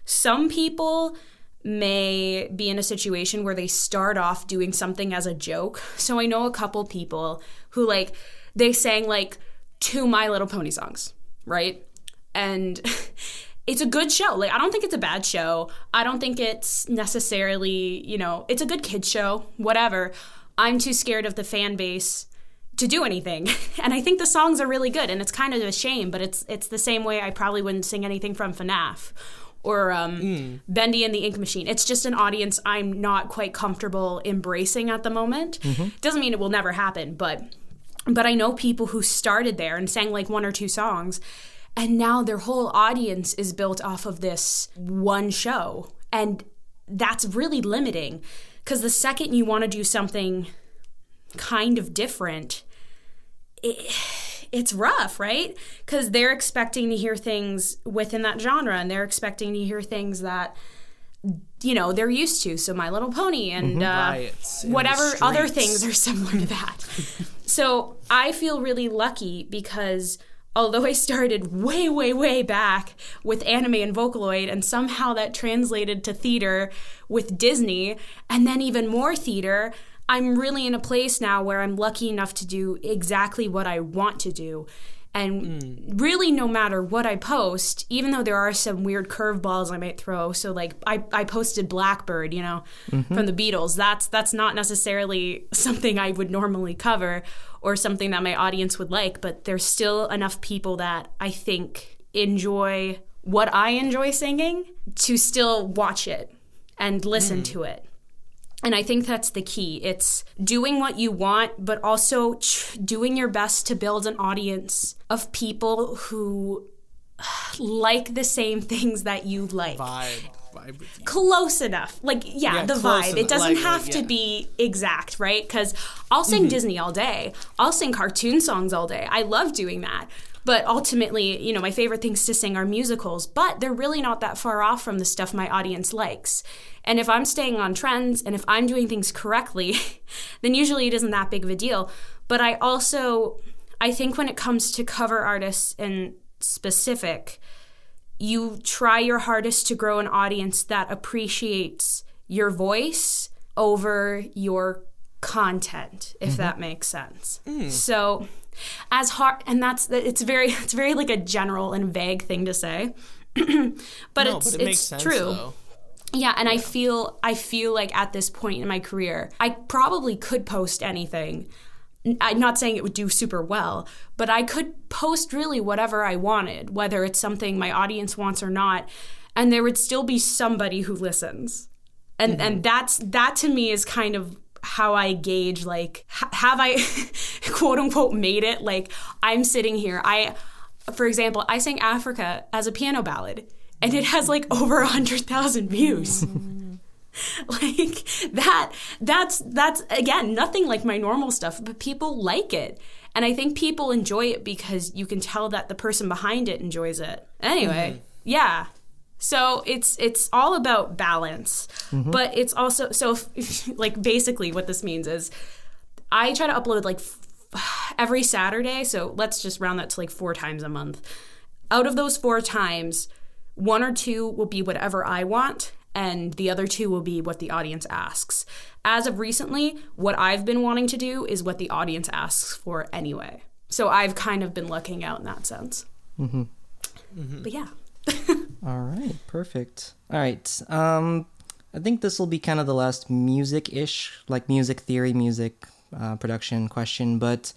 Some people may be in a situation where they start off doing something as a joke. So I know a couple people who like, they sang like 2 My Little Pony songs, right? And it's a good show. Like, I don't think it's a bad show. I don't think it's necessarily, you know, it's a good kid's show, whatever. I'm too scared of the fan base to do anything. And I think the songs are really good, and it's kind of a shame, but it's the same way I probably wouldn't sing anything from FNAF or Bendy and the Ink Machine. It's just an audience I'm not quite comfortable embracing at the moment. Doesn't mean it will never happen, but I know people who started there and sang like 1 or 2 songs, and now their whole audience is built off of this one show. And that's really limiting, because the second you want to do something kind of different, it's rough, right? Because they're expecting to hear things within that genre, and they're expecting to hear things that, you know, they're used to. So My Little Pony and whatever other things are similar to that. So I feel really lucky because although I started way, way, way back with anime and Vocaloid, and somehow that translated to theater with Disney, and then even more theater, I'm really in a place now where I'm lucky enough to do exactly what I want to do. And really, no matter what I post, even though there are some weird curveballs I might throw, so like I posted Blackbird, you know, from the Beatles. That's not necessarily something I would normally cover or something that my audience would like, but there's still enough people that I think enjoy what I enjoy singing to still watch it and listen to it. And I think that's the key. It's doing what you want, but also doing your best to build an audience of people who like the same things that you like. Vibe with you. Close enough. Like, yeah, the vibe. It doesn't have to be exact, right? Because I'll sing Disney all day. I'll sing cartoon songs all day. I love doing that. But ultimately, you know, my favorite things to sing are musicals, but they're really not that far off from the stuff my audience likes. And if I'm staying on trends and if I'm doing things correctly, then usually it isn't that big of a deal. But I think when it comes to cover artists in specific, you try your hardest to grow an audience that appreciates your voice over your content, if that makes sense. So as hard, and it's very like a general and vague thing to say, but it makes sense, true. Though. Yeah, and I feel like at this point in my career, I probably could post anything. I'm not saying it would do super well, but I could post really whatever I wanted, whether it's something my audience wants or not, and there would still be somebody who listens. And that to me is kind of how I gauge, like, have I quote unquote made it? Like, I'm sitting here. For example, I sang Africa as a piano ballad, and it has like over 100,000 views. Like that's again, nothing like my normal stuff, but people like it. And I think people enjoy it because you can tell that the person behind it enjoys it. Anyway, yeah. So it's all about balance, but it's also, like basically what this means is I try to upload like every Saturday. So let's just round that to like 4 times a month. Out of those 4 times, 1 or 2 will be whatever I want, and the other 2 will be what the audience asks. As of recently, what I've been wanting to do is what the audience asks for anyway. So I've kind of been lucking out in that sense. But yeah. All right, perfect. All right, I think this will be kind of the last music-ish, like music theory, music production question, but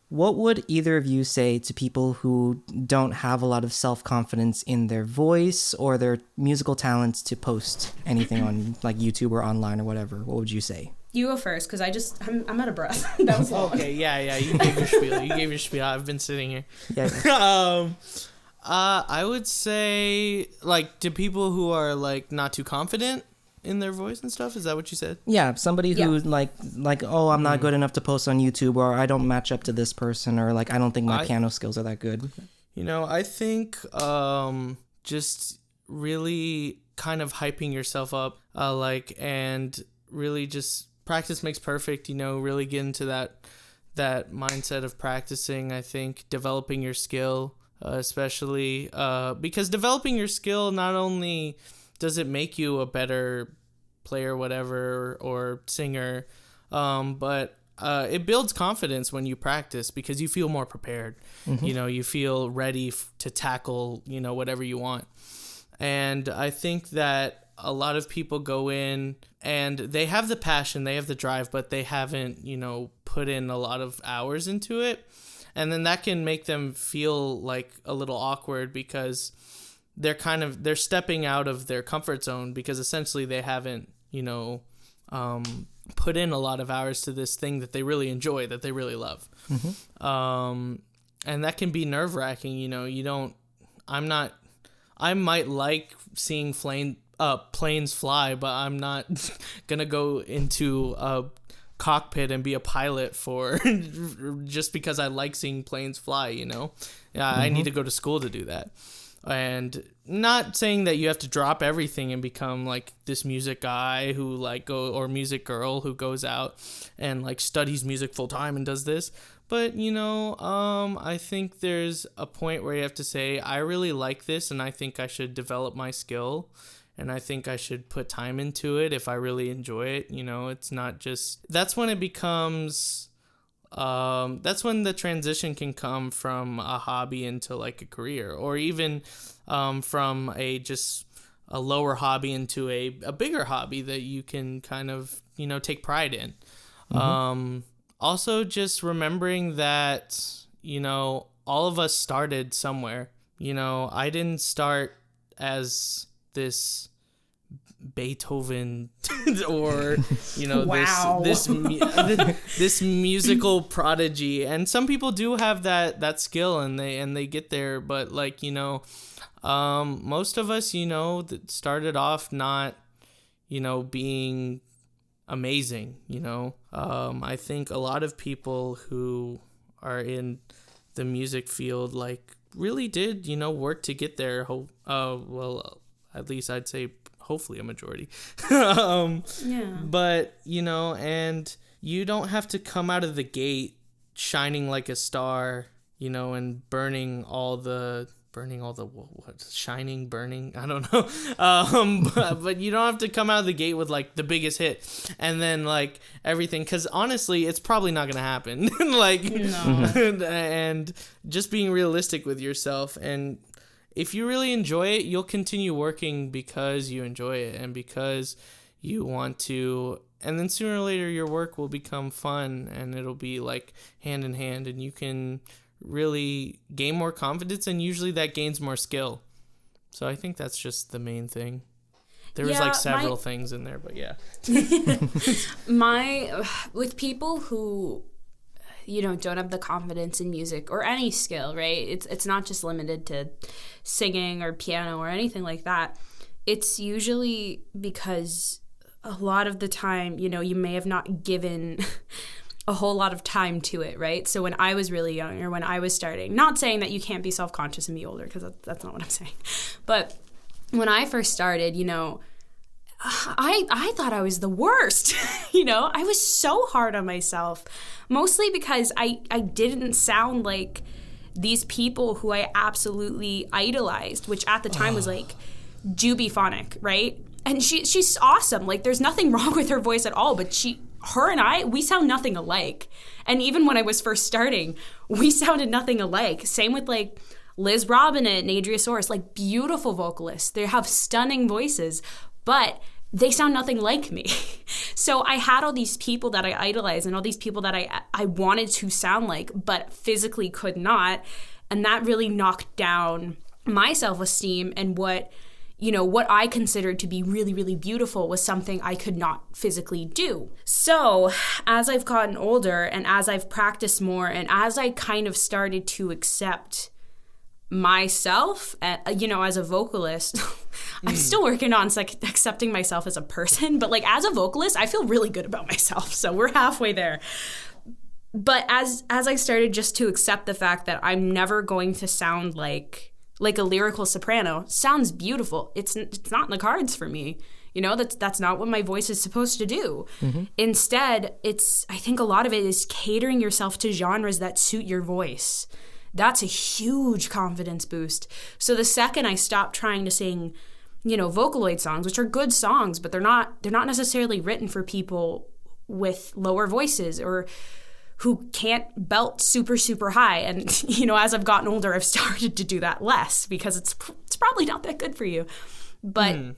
what would either of you say to people who don't have a lot of self-confidence in their voice or their musical talents to post anything on like YouTube or online or whatever? What would you say? You go first, because I'm out of breath. That was long. Okay, yeah, you gave your spiel. I've been sitting here. Yeah. I would say, like, to people who are like not too confident in their voice and stuff. Is that what you said? Yeah, somebody who like oh, I'm not good enough to post on YouTube, or I don't match up to this person, or like I don't think my piano skills are that good. You know, I think just really kind of hyping yourself up, and really just practice makes perfect. You know, really get into that mindset of practicing. I think developing your skill, especially because developing your skill not only does it make you a better player, whatever, or singer, but it builds confidence when you practice because you feel more prepared. You know, you feel ready to tackle, you know, whatever you want. And I think that a lot of people go in and they have the passion, they have the drive, but they haven't, you know, put in a lot of hours into it. And then that can make them feel like a little awkward because they're stepping out of their comfort zone because essentially they haven't, you know, put in a lot of hours to this thing that they really enjoy, that they really love. And that can be nerve-wracking, you know. I might like seeing planes fly, but I'm not gonna go into a cockpit and be a pilot for just because I like seeing planes fly, you know. I need to go to school to do that. And not saying that you have to drop everything and become like this music guy who or music girl who goes out and like studies music full time and does this. But, you know, I think there's a point where you have to say, I really like this and I think I should develop my skill and I think I should put time into it if I really enjoy it. You know, it's not just, that's when it becomes that's when the transition can come from a hobby into like a career, or even from just a lower hobby into a bigger hobby that you can kind of, take pride in. Also just remembering that, all of us started somewhere. I didn't start as this Beethoven or Wow. this musical prodigy, and some people do have that skill and they get there, but like most of us that started off not being amazing. I think a lot of people who are in the music field like really did work to get there. Well, at least I'd say hopefully a majority. Yeah. But and you don't have to come out of the gate shining like a star, and burning all the what, shining, burning, I don't know. But you don't have to come out of the gate with like the biggest hit and then like everything, because honestly it's probably not gonna happen. Like no. And just being realistic with yourself, and if you really enjoy it, you'll continue working because you enjoy it and because you want to, and then sooner or later your work will become fun and it'll be like hand in hand, and you can really gain more confidence, and usually that gains more skill. So I think that's just the main thing. There was like several things in there, but yeah. With people who don't have the confidence in music or any skill, right? It's not just limited to singing or piano or anything like that. It's usually because a lot of the time, you may have not given a whole lot of time to it, right? So when I was really young, or when I was starting, not saying that you can't be self-conscious and be older, because that's not what I'm saying, but when I first started, I thought I was the worst. I was so hard on myself, mostly because I didn't sound like these people who I absolutely idolized, which at the time was like Jubyphonic, right? And she's awesome. Like, there's nothing wrong with her voice at all, but her and I, we sound nothing alike. And even when I was first starting, we sounded nothing alike. Same with like Liz Robinette and Adriosaurus, like beautiful vocalists. They have stunning voices, but they sound nothing like me. So I had all these people that I idolized and all these people that I wanted to sound like, but physically could not. And that really knocked down my self-esteem, and what I considered to be really, really beautiful was something I could not physically do. So as I've gotten older and as I've practiced more and as I kind of started to accept myself, as a vocalist, I'm still working on accepting myself as a person, but like as a vocalist, I feel really good about myself. So we're halfway there. But as I started just to accept the fact that I'm never going to sound like a lyrical soprano, sounds beautiful. It's not in the cards for me. That's not what my voice is supposed to do. Mm-hmm. Instead, I think a lot of it is catering yourself to genres that suit your voice. That's a huge confidence boost. So the second I stopped trying to sing, Vocaloid songs, which are good songs, but they're not necessarily written for people with lower voices or who can't belt super, super high. And, as I've gotten older, I've started to do that less because it's probably not that good for you. But,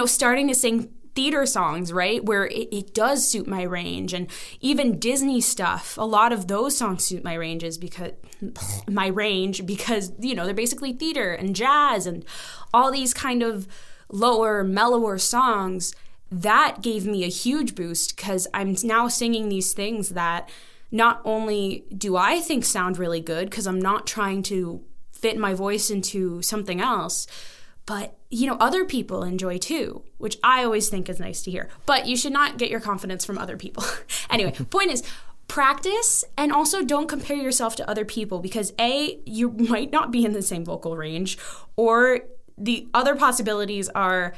starting to sing theater songs, right, where it does suit my range, and even Disney stuff, a lot of those songs suit my range because they're basically theater and jazz and all these kind of lower, mellower songs. That gave me a huge boost because I'm now singing these things that not only do I think sound really good because I'm not trying to fit my voice into something else, but, other people enjoy too, which I always think is nice to hear. But you should not get your confidence from other people. Anyway, point is, practice, and also don't compare yourself to other people because A, you might not be in the same vocal range, or the other possibilities are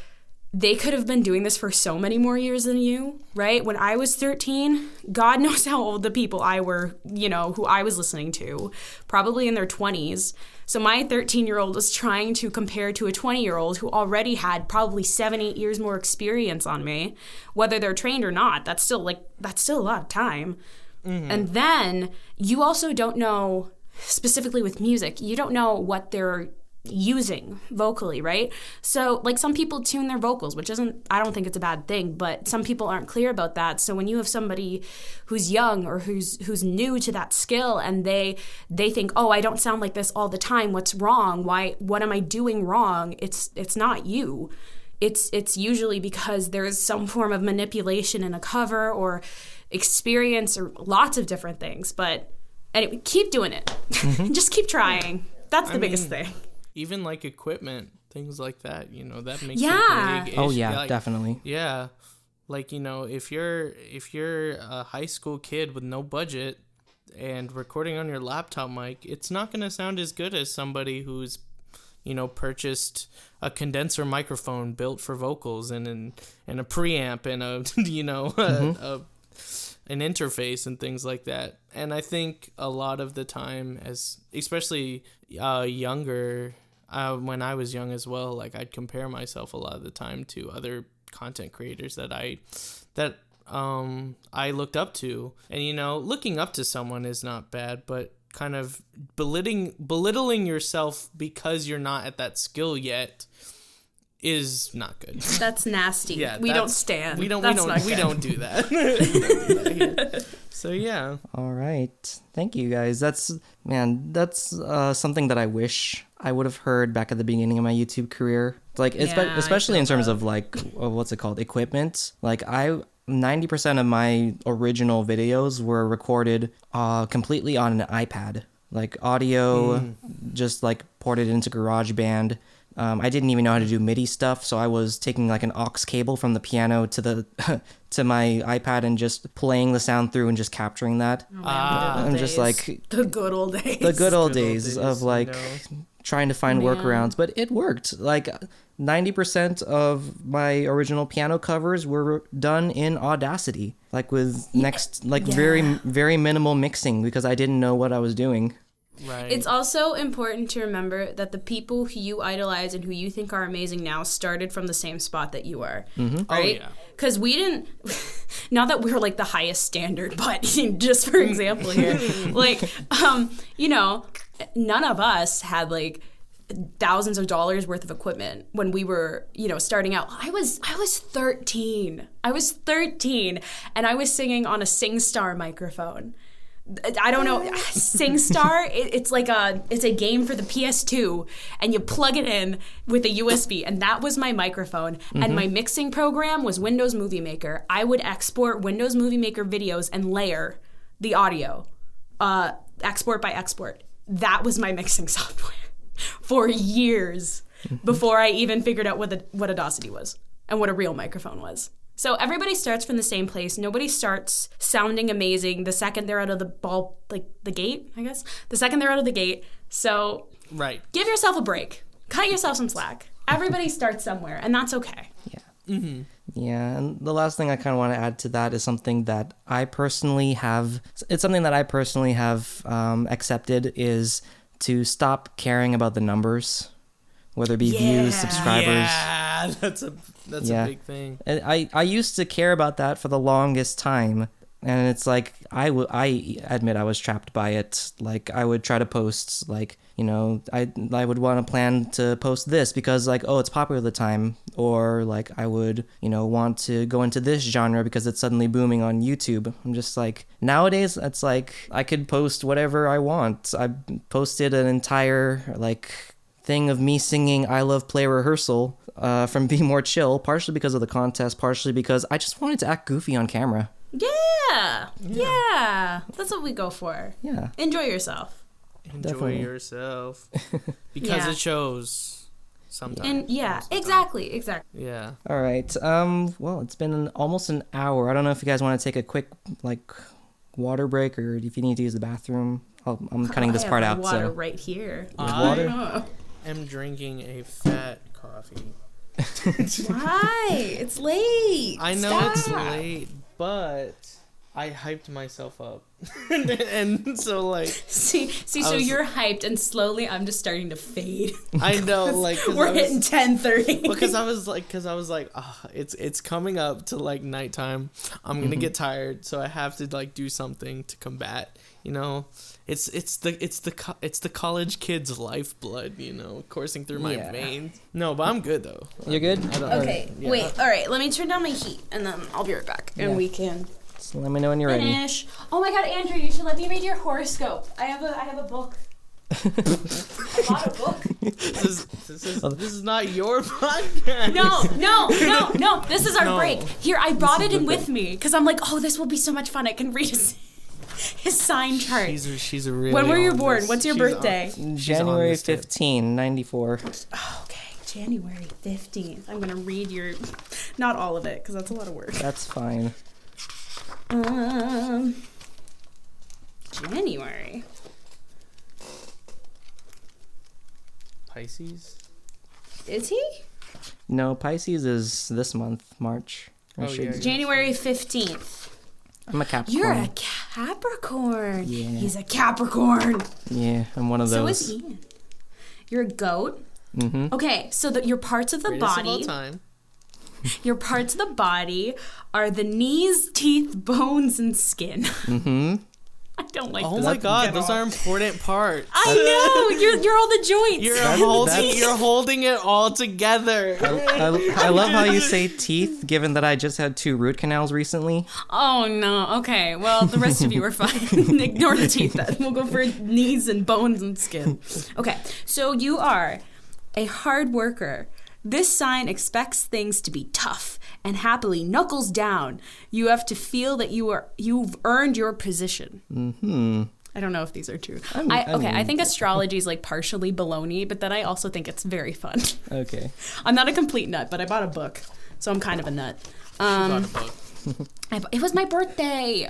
they could have been doing this for so many more years than you, right? When I was 13, God knows how old the people who I was listening to, probably in their 20s. So my 13-year-old was trying to compare to a 20-year-old who already had probably 7-8 years more experience on me, whether they're trained or not. That's still a lot of time. And then you also don't know, specifically with music, you don't know what they're using vocally, right? So like some people tune their vocals, which isn't, I don't think it's a bad thing, but some people aren't clear about that. So when you have somebody who's young or who's new to that skill and they think, oh, I don't sound like this all the time, what's wrong? What am I doing wrong? It's not you. It's usually because there's some form of manipulation in a cover or experience or lots of different things. But anyway, keep doing it. Just keep trying. That's the biggest thing. Even like equipment, things like that, that makes Yeah. a big issue. Oh yeah, Like, definitely. Yeah. Like, if you're a high school kid with no budget and recording on your laptop mic, it's not going to sound as good as somebody who's, purchased a condenser microphone built for vocals and a preamp and an interface and things like that. And I think a lot of the time, especially younger, when I was young as well, like I'd compare myself a lot of the time to other content creators that I looked up to. And looking up to someone is not bad, but kind of belittling yourself because you're not at that skill yet is not good. That's nasty. Yeah, we don't stand. We don't do that. So yeah. All right. Thank you guys. That's something that I wish I would have heard back at the beginning of my YouTube career. Like especially in terms of like what's it called? Equipment. Like 90% of my original videos were recorded completely on an iPad. Like audio just like ported into GarageBand. I didn't even know how to do MIDI stuff, so I was taking like an aux cable from the piano to to my iPad and just playing the sound through and just capturing that. I'm just like the good old days. The good old days of like trying to find workarounds, but it worked. Like 90% of my original piano covers were done in Audacity, like with very very minimal mixing because I didn't know what I was doing. Right. It's also important to remember that the people who you idolize and who you think are amazing now started from the same spot that you are, right? Oh, yeah. Because we didn't, not that we're like the highest standard, but just for example here, like, none of us had like thousands of dollars worth of equipment when we were, starting out. I was 13. I was 13 and I was singing on a SingStar microphone. I don't know, SingStar, it's a game for the PS2 and you plug it in with a USB and that was my microphone and my mixing program was Windows Movie Maker. I would export Windows Movie Maker videos and layer the audio, export by export. That was my mixing software for years before I even figured out what Audacity was and what a real microphone was. So everybody starts from the same place. Nobody starts sounding amazing the second they're out of the gate, I guess. The second they're out of the gate. So give yourself a break. Cut yourself some slack. Everybody starts somewhere, and that's okay. Yeah. Yeah, and the last thing I kind of want to add to that is something that I personally have. It's something that I personally have accepted is to stop caring about the numbers, whether it be views, subscribers. Yeah, that's a big thing. And I used to care about that for the longest time, and it's like I admit I was trapped by it. Like I would try to post like I would want to plan to post this because like it's popular at the time, or like I would want to go into this genre because it's suddenly booming on YouTube. I'm just like nowadays it's like I could post whatever I want. I posted an entire like thing of me singing I Love Play Rehearsal from Be More Chill, partially because of the contest, partially because I just wanted to act goofy on camera. Yeah. That's what we go for. Yeah. Enjoy yourself. Enjoy yourself. Because it shows sometimes. And exactly. Yeah. All right. Well, it's been almost an hour. I don't know if you guys want to take a quick like water break or if you need to use the bathroom. I'm cutting this part out. Water right here. I am drinking a fat coffee. Why? It's late. I know it's late, but I hyped myself up. And so, like... So you're hyped, and slowly I'm just starting to fade. I know, like... We're hitting 10:30. Because I was like, it's coming up to, like, nighttime. I'm gonna get tired, so I have to, like, do something to combat, you know? It's the college kid's lifeblood, you know, coursing through my veins. No, but I'm good, though. You're good? Okay, wait, all right, let me turn down my heat, and then I'll be right back, and we can... So let me know when you're finish. Oh my God, Andrew, you should let me read your horoscope. I have a book. I bought a book. This is not your podcast. No. This is our break. Here, I brought it in with me because I'm like, oh, this will be so much fun. I can read his sign chart. She's a really. When were you born? What's your birthday? January 15, 94. Oh, okay, January 15th. I'm gonna read your, not all of it because that's a lot of work. That's fine. January. Pisces? Is he? No, Pisces is this month, March. January 15th. I'm a Capricorn. You're a Capricorn. Yeah. He's a Capricorn. Yeah, I'm one of those. So is Ian. You're a goat. Mm-hmm. Okay, so your parts of the body. Of all time. Your parts of the body are the knees, teeth, bones, and skin. Mm-hmm. I don't like. Oh my God, those are important parts. I know. You're all the joints. You're holding it all together. I love how you say teeth, given that I just had 2 root canals recently. Oh no. Okay. Well, the rest of you are fine. Ignore the teeth then. We'll go for knees and bones and skin. Okay. So you are a hard worker. This sign expects things to be tough and happily knuckles down. You have to feel that you've earned your position. Mm-hmm. I don't know if these are true. I think astrology is like partially baloney, but then I also think it's very fun. Okay. I'm not a complete nut, but I bought a book, so I'm kind of a nut. Bought a book. It was my birthday.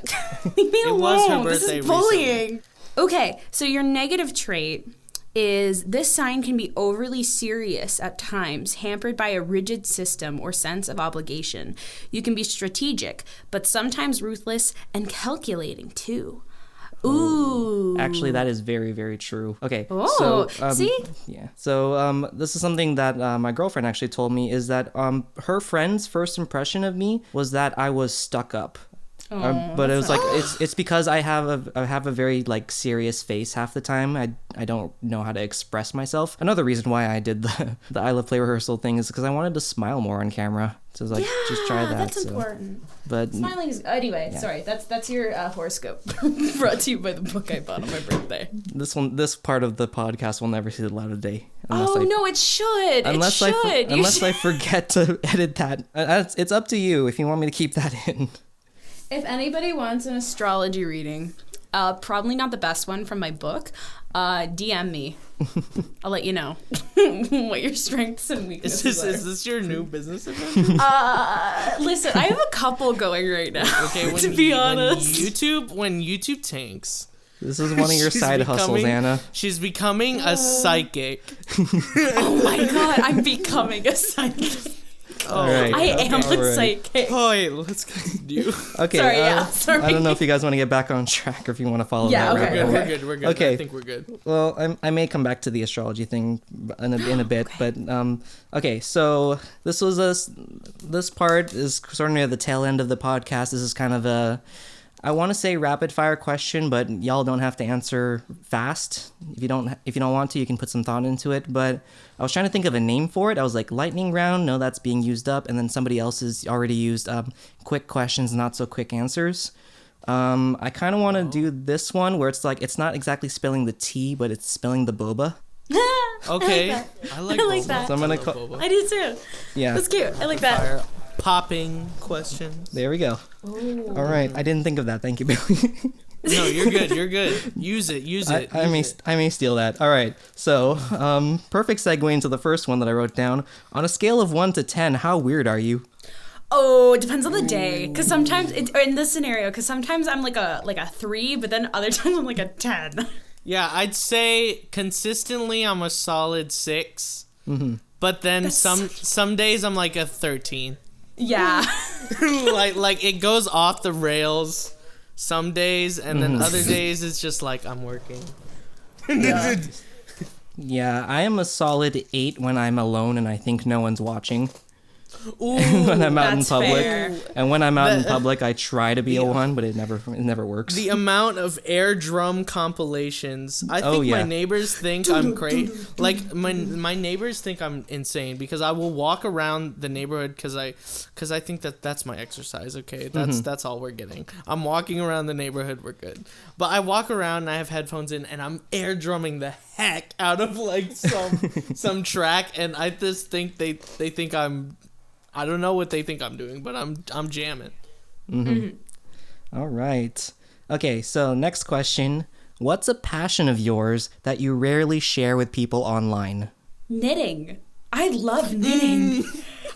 Leave me alone. It was her birthday. This is bullying. Recently. Okay, so your negative trait is this sign can be overly serious at times, hampered by a rigid system or sense of obligation. You can be strategic, but sometimes ruthless and calculating too. Ooh. Actually, that is very, very true. Okay. Oh, so, see? Yeah. So this is something that my girlfriend actually told me, is that her friend's first impression of me was that I was stuck up. But it was like it's because I have a very like serious face half the time. I don't know how to express myself. Another reason why I did the I Love Play rehearsal thing is because I wanted to smile more on camera. So like just try that. That's important. But smiling is anyway. Yeah. Sorry, that's your horoscope brought to you by the book I bought on my birthday. This part of the podcast will never see the light of day. No, it should. Unless I forget to edit that. It's up to you if you want me to keep that in. If anybody wants an astrology reading, probably not the best one from my book, DM me. I'll let you know what your strengths and weaknesses are. Is this your new business adventure? Listen, I have a couple going right now. Okay, to be honest. When YouTube tanks. This is one of your side hustles, Anna. She's becoming a psychic. Oh my God, I'm becoming a psychic. Right. I am a psychic. Oh, wait, let's continue. Okay. Sorry. I don't know if you guys want to get back on track or if you want to follow that. We're good. Okay. I think we're good. Well, I may come back to the astrology thing in a bit, but okay. So this part is sort of near the tail end of the podcast. This is kind of I want to say rapid fire question, but y'all don't have to answer fast. If you don't want to, you can put some thought into it. But I was trying to think of a name for it. I was like, lightning round. No, that's being used up. And then somebody else has already used quick questions, not so quick answers. I kind of want to do this one where it's like, it's not exactly spelling the T, but it's spelling the BOBA. Okay. I like that. So I'm gonna call. I do too. Yeah. That's cute. I like that. Popping questions. There we go. Ooh. All right. I didn't think of that. Thank you, Billy. No, you're good. Use it. I may steal that. All right. So, perfect segue into the first one that I wrote down. On a scale of 1 to 10, how weird are you? Oh, it depends on the day. Because sometimes, in this scenario, because sometimes I'm like a 3, but then other times I'm like a 10. Yeah, I'd say consistently I'm a solid 6. Mm-hmm. But then some days I'm like a 13. Yeah. like it goes off the rails some days, and then other days it's just like I'm working. Yeah, I am a solid 8 when I'm alone and I think no one's watching. Ooh, when I'm out in that's public, fair. and when I'm out in public, I try to be a 1, but it never works. the amount of air drum compilations. I think my neighbors think I'm crazy. Like my neighbors think I'm insane because I will walk around the neighborhood because I think that's my exercise. Okay, that's all we're getting. I'm walking around the neighborhood. We're good. But I walk around and I have headphones in and I'm air drumming the heck out of like some track, and I just think they think I don't know what they think I'm doing, but I'm jamming. All right. Okay, so next question. What's a passion of yours that you rarely share with people online? Knitting. I love knitting.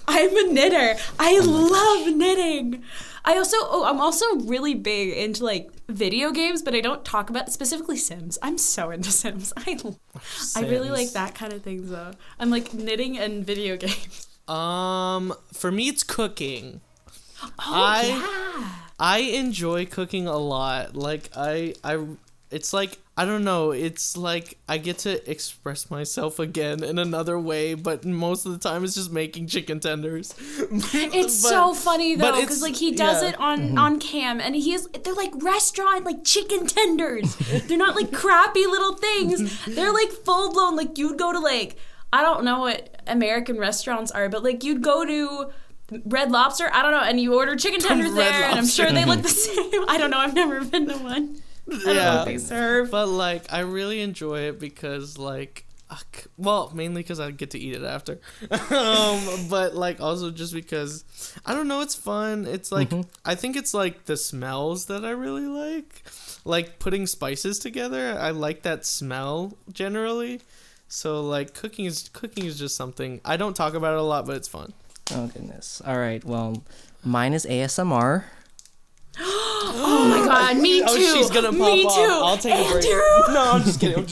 I'm a knitter. I love knitting. I'm also really big into like video games, but I don't talk about specifically Sims. I'm so into Sims. I really like that kind of thing though. I'm like knitting and video games. For me it's cooking. I enjoy cooking a lot. Like it's like I don't know, it's like I get to express myself again in another way, but most of the time it's just making chicken tenders. It's so funny though, because like he does it on cam, and they're like restaurant like chicken tenders. They're not like crappy little things. They're like full blown. Like you'd go to like, I don't know what American restaurants are, but like you'd go to Red Lobster, I don't know, and you order chicken tenders there, and I'm sure they look the same. I don't know, I've never been to one. I don't know what they serve. But like I really enjoy it because like, well, mainly because I get to eat it after. But like also just because I don't know, it's fun. It's like I think it's like the smells that I really like putting spices together. I like that smell generally. So like cooking is just something I don't talk about it a lot, but it's fun. Oh goodness. All right. Well, mine is ASMR. Oh my god, me too. Oh, she's gonna pop me off. too. I'll take Andrew. a break. No, I'm just kidding.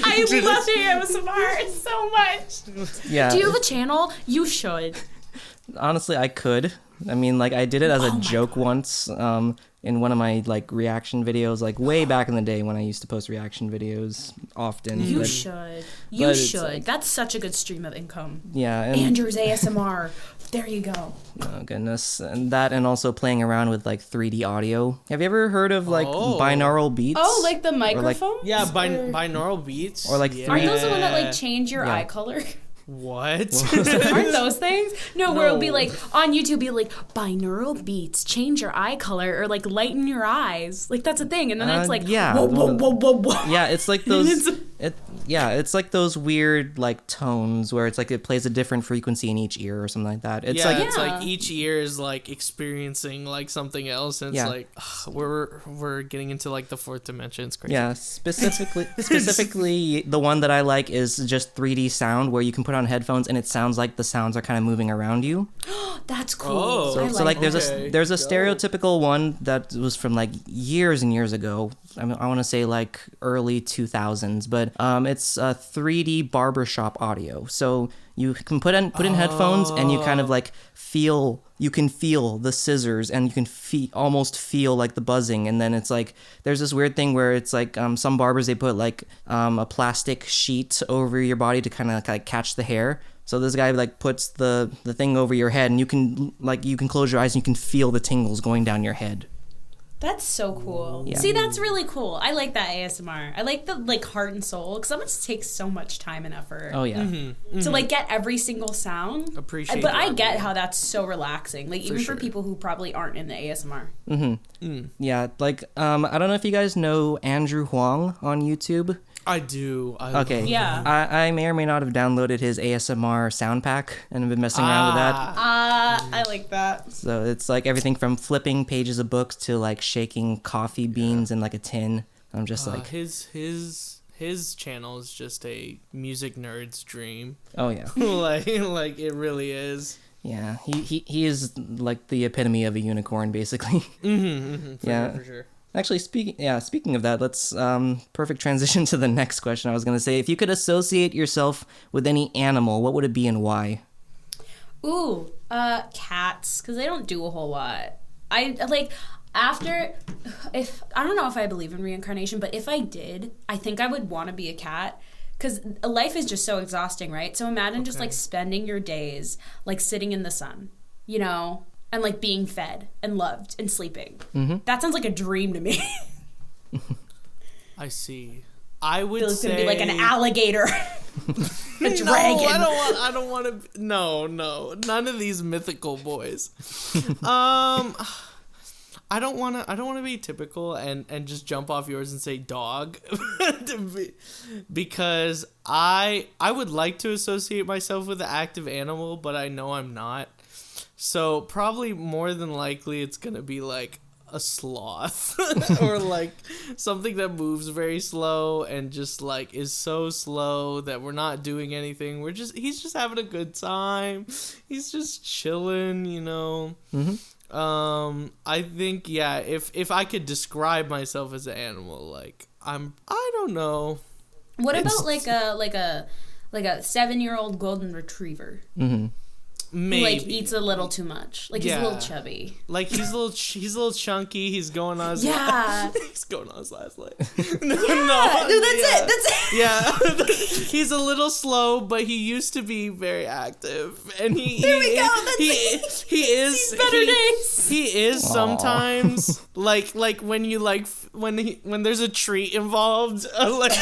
I love ASMR so much. Yeah. Do you have a channel? You should. Honestly, I could. I mean, like I did it as a joke once. In one of my like reaction videos, like way back in the day when I used to post reaction videos often. You should. Like, that's such a good stream of income. Yeah. Andrew's ASMR. There you go. Oh goodness, and also playing around with like 3D audio. Have you ever heard of like binaural beats? Oh, like the microphone? Yeah, binaural beats. Or like Aren't those the one that like change your eye color? What? Aren't those things? No, where it'll be like on YouTube, be like binaural beats, change your eye color, or like lighten your eyes. Like that's a thing, and then it's like whoa, whoa, whoa, whoa, whoa. Yeah, it's like those. It's like those weird like tones where it's like it plays a different frequency in each ear or something like that. It's it's like each ear is like experiencing like something else, and it's like we're getting into like the fourth dimension. It's crazy. Yeah, specifically the one that I like is just 3D sound where you can put on headphones and it sounds like the sounds are kind of moving around you. That's cool. Oh, so like there's a stereotypical one that was from like years and years ago. I mean, I want to say like early 2000s, but it's 3D barbershop audio. So you can put in headphones and you kind of like feel the scissors and you can almost feel like the buzzing. And then it's like there's this weird thing where it's like some barbers, they put like a plastic sheet over your body to kind of like catch the hair. So this guy like puts the thing over your head and you can close your eyes and you can feel the tingles going down your head. That's so cool. Yeah. See, that's really cool. I like that ASMR. I like the like heart and soul because that much takes so much time and effort. Oh yeah. To like get every single sound. Appreciate. But I get how that's so relaxing. Like even sure. for people who probably aren't in the ASMR. Yeah, like I don't know if you guys know Andrew Huang on YouTube. I do. Okay. Yeah. I may or may not have downloaded his ASMR sound pack and have been messing around with that. I like that. So it's like everything from flipping pages of books to like shaking coffee beans in like a tin. I'm just like his channel is just a music nerd's dream. Oh yeah. like it really is. Yeah. He is like the epitome of a unicorn basically. For sure. Actually, speaking of that, let's perfect transition to the next question. I was going to say, if you could associate yourself with any animal, what would it be and why? Ooh, cats, because they don't do a whole lot. if I don't know if I believe in reincarnation, but if I did, I think I would want to be a cat. Because life is just so exhausting, right? So imagine just like spending your days like sitting in the sun, you know, and like being fed and loved and sleeping. Mm-hmm. That sounds like a dream to me. I see. I would Billy's say gonna be like an alligator, a dragon. No, I don't want to. No, none of these mythical boys. I don't want to be typical and just jump off yours and say dog, because I would like to associate myself with an active animal, but I know I'm not. So probably more than likely it's gonna be like a sloth or like something that moves very slow and just like is so slow that we're not doing anything. He's just having a good time. He's just chilling, you know. Mm-hmm. I think, yeah, if I could describe myself as an animal, like I don't know. What about like a 7-year-old golden retriever? Mm-hmm. Maybe. Who, like, eats a little too much. Like, he's a little chubby. Like, he's a little chunky. He's going on his he's going on his last leg. No, That's it. Yeah. He's a little slow, but he used to be very active. And he is better days. He is sometimes like when you like when there's a treat involved, like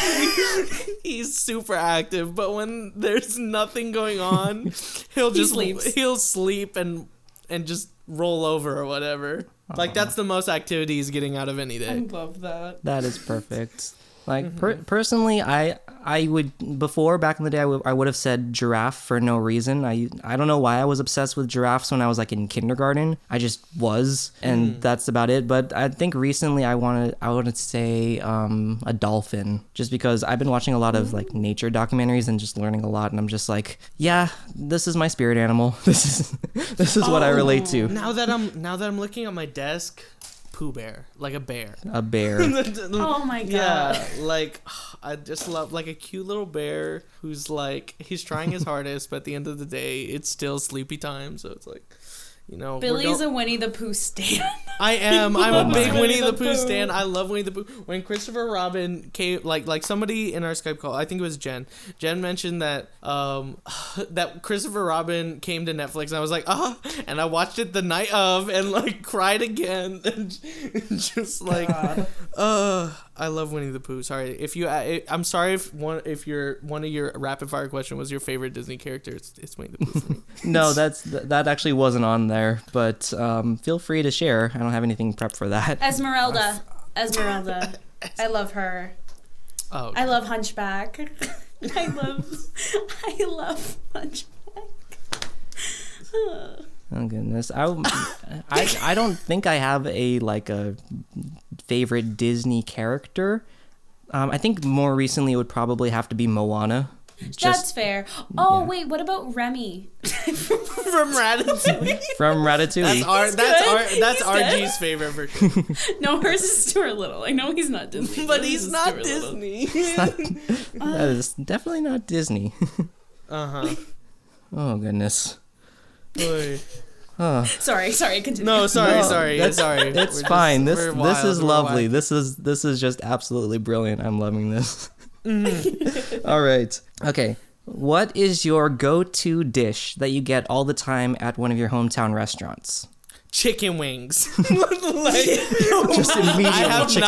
he's super active, but when there's nothing going on, he'll sleep and just roll over or whatever. Like, that's the most activity he's getting out of any day. I love that. That is perfect. Like, personally, I would, before, back in the day, I would have said giraffe for no reason. I don't know why I was obsessed with giraffes when I was, like, in kindergarten. I just was, and that's about it. But I think recently I wanted to say a dolphin, just because I've been watching a lot of, like, nature documentaries and just learning a lot, and I'm just like, yeah, this is my spirit animal. This is what I relate to. Now that I'm looking at my desk, Pooh Bear, like a bear. A bear. Oh my god. Yeah, like, I just love, like, a cute little bear who's like, he's trying his hardest, but at the end of the day, it's still sleepy time, so it's like, you know. Billy's a Winnie the Pooh stan. I am. I'm a big Winnie the Pooh stan. I love Winnie the Pooh. When Christopher Robin came, like somebody in our Skype call, I think it was Jen. Jen mentioned that that Christopher Robin came to Netflix, and I was like, and I watched it the night of, and like cried again, and just like, I love Winnie the Pooh. Sorry I'm sorry if one of your rapid fire question was your favorite Disney character. It's Winnie the Pooh for me. No, that actually wasn't on there, but feel free to share. I don't have anything prepped for that. Esmeralda. I love her. Oh, okay. I love Hunchback. I love Hunchback. Oh goodness, I don't think I have a favorite Disney character. I think more recently it would probably have to be Moana. That's fair. Oh, wait, what about Remy? From Ratatouille. From Ratatouille. That's RG's favorite version. No, hers is Stuart Little. I know he's not Disney. But he's not Disney. That is definitely not Disney. Uh-huh. Oh goodness. Sorry, continue. No, sorry. It's fine. This is lovely. This is just absolutely brilliant. I'm loving this. All right. Okay. What is your go-to dish that you get all the time at one of your hometown restaurants? Chicken wings. Just immediately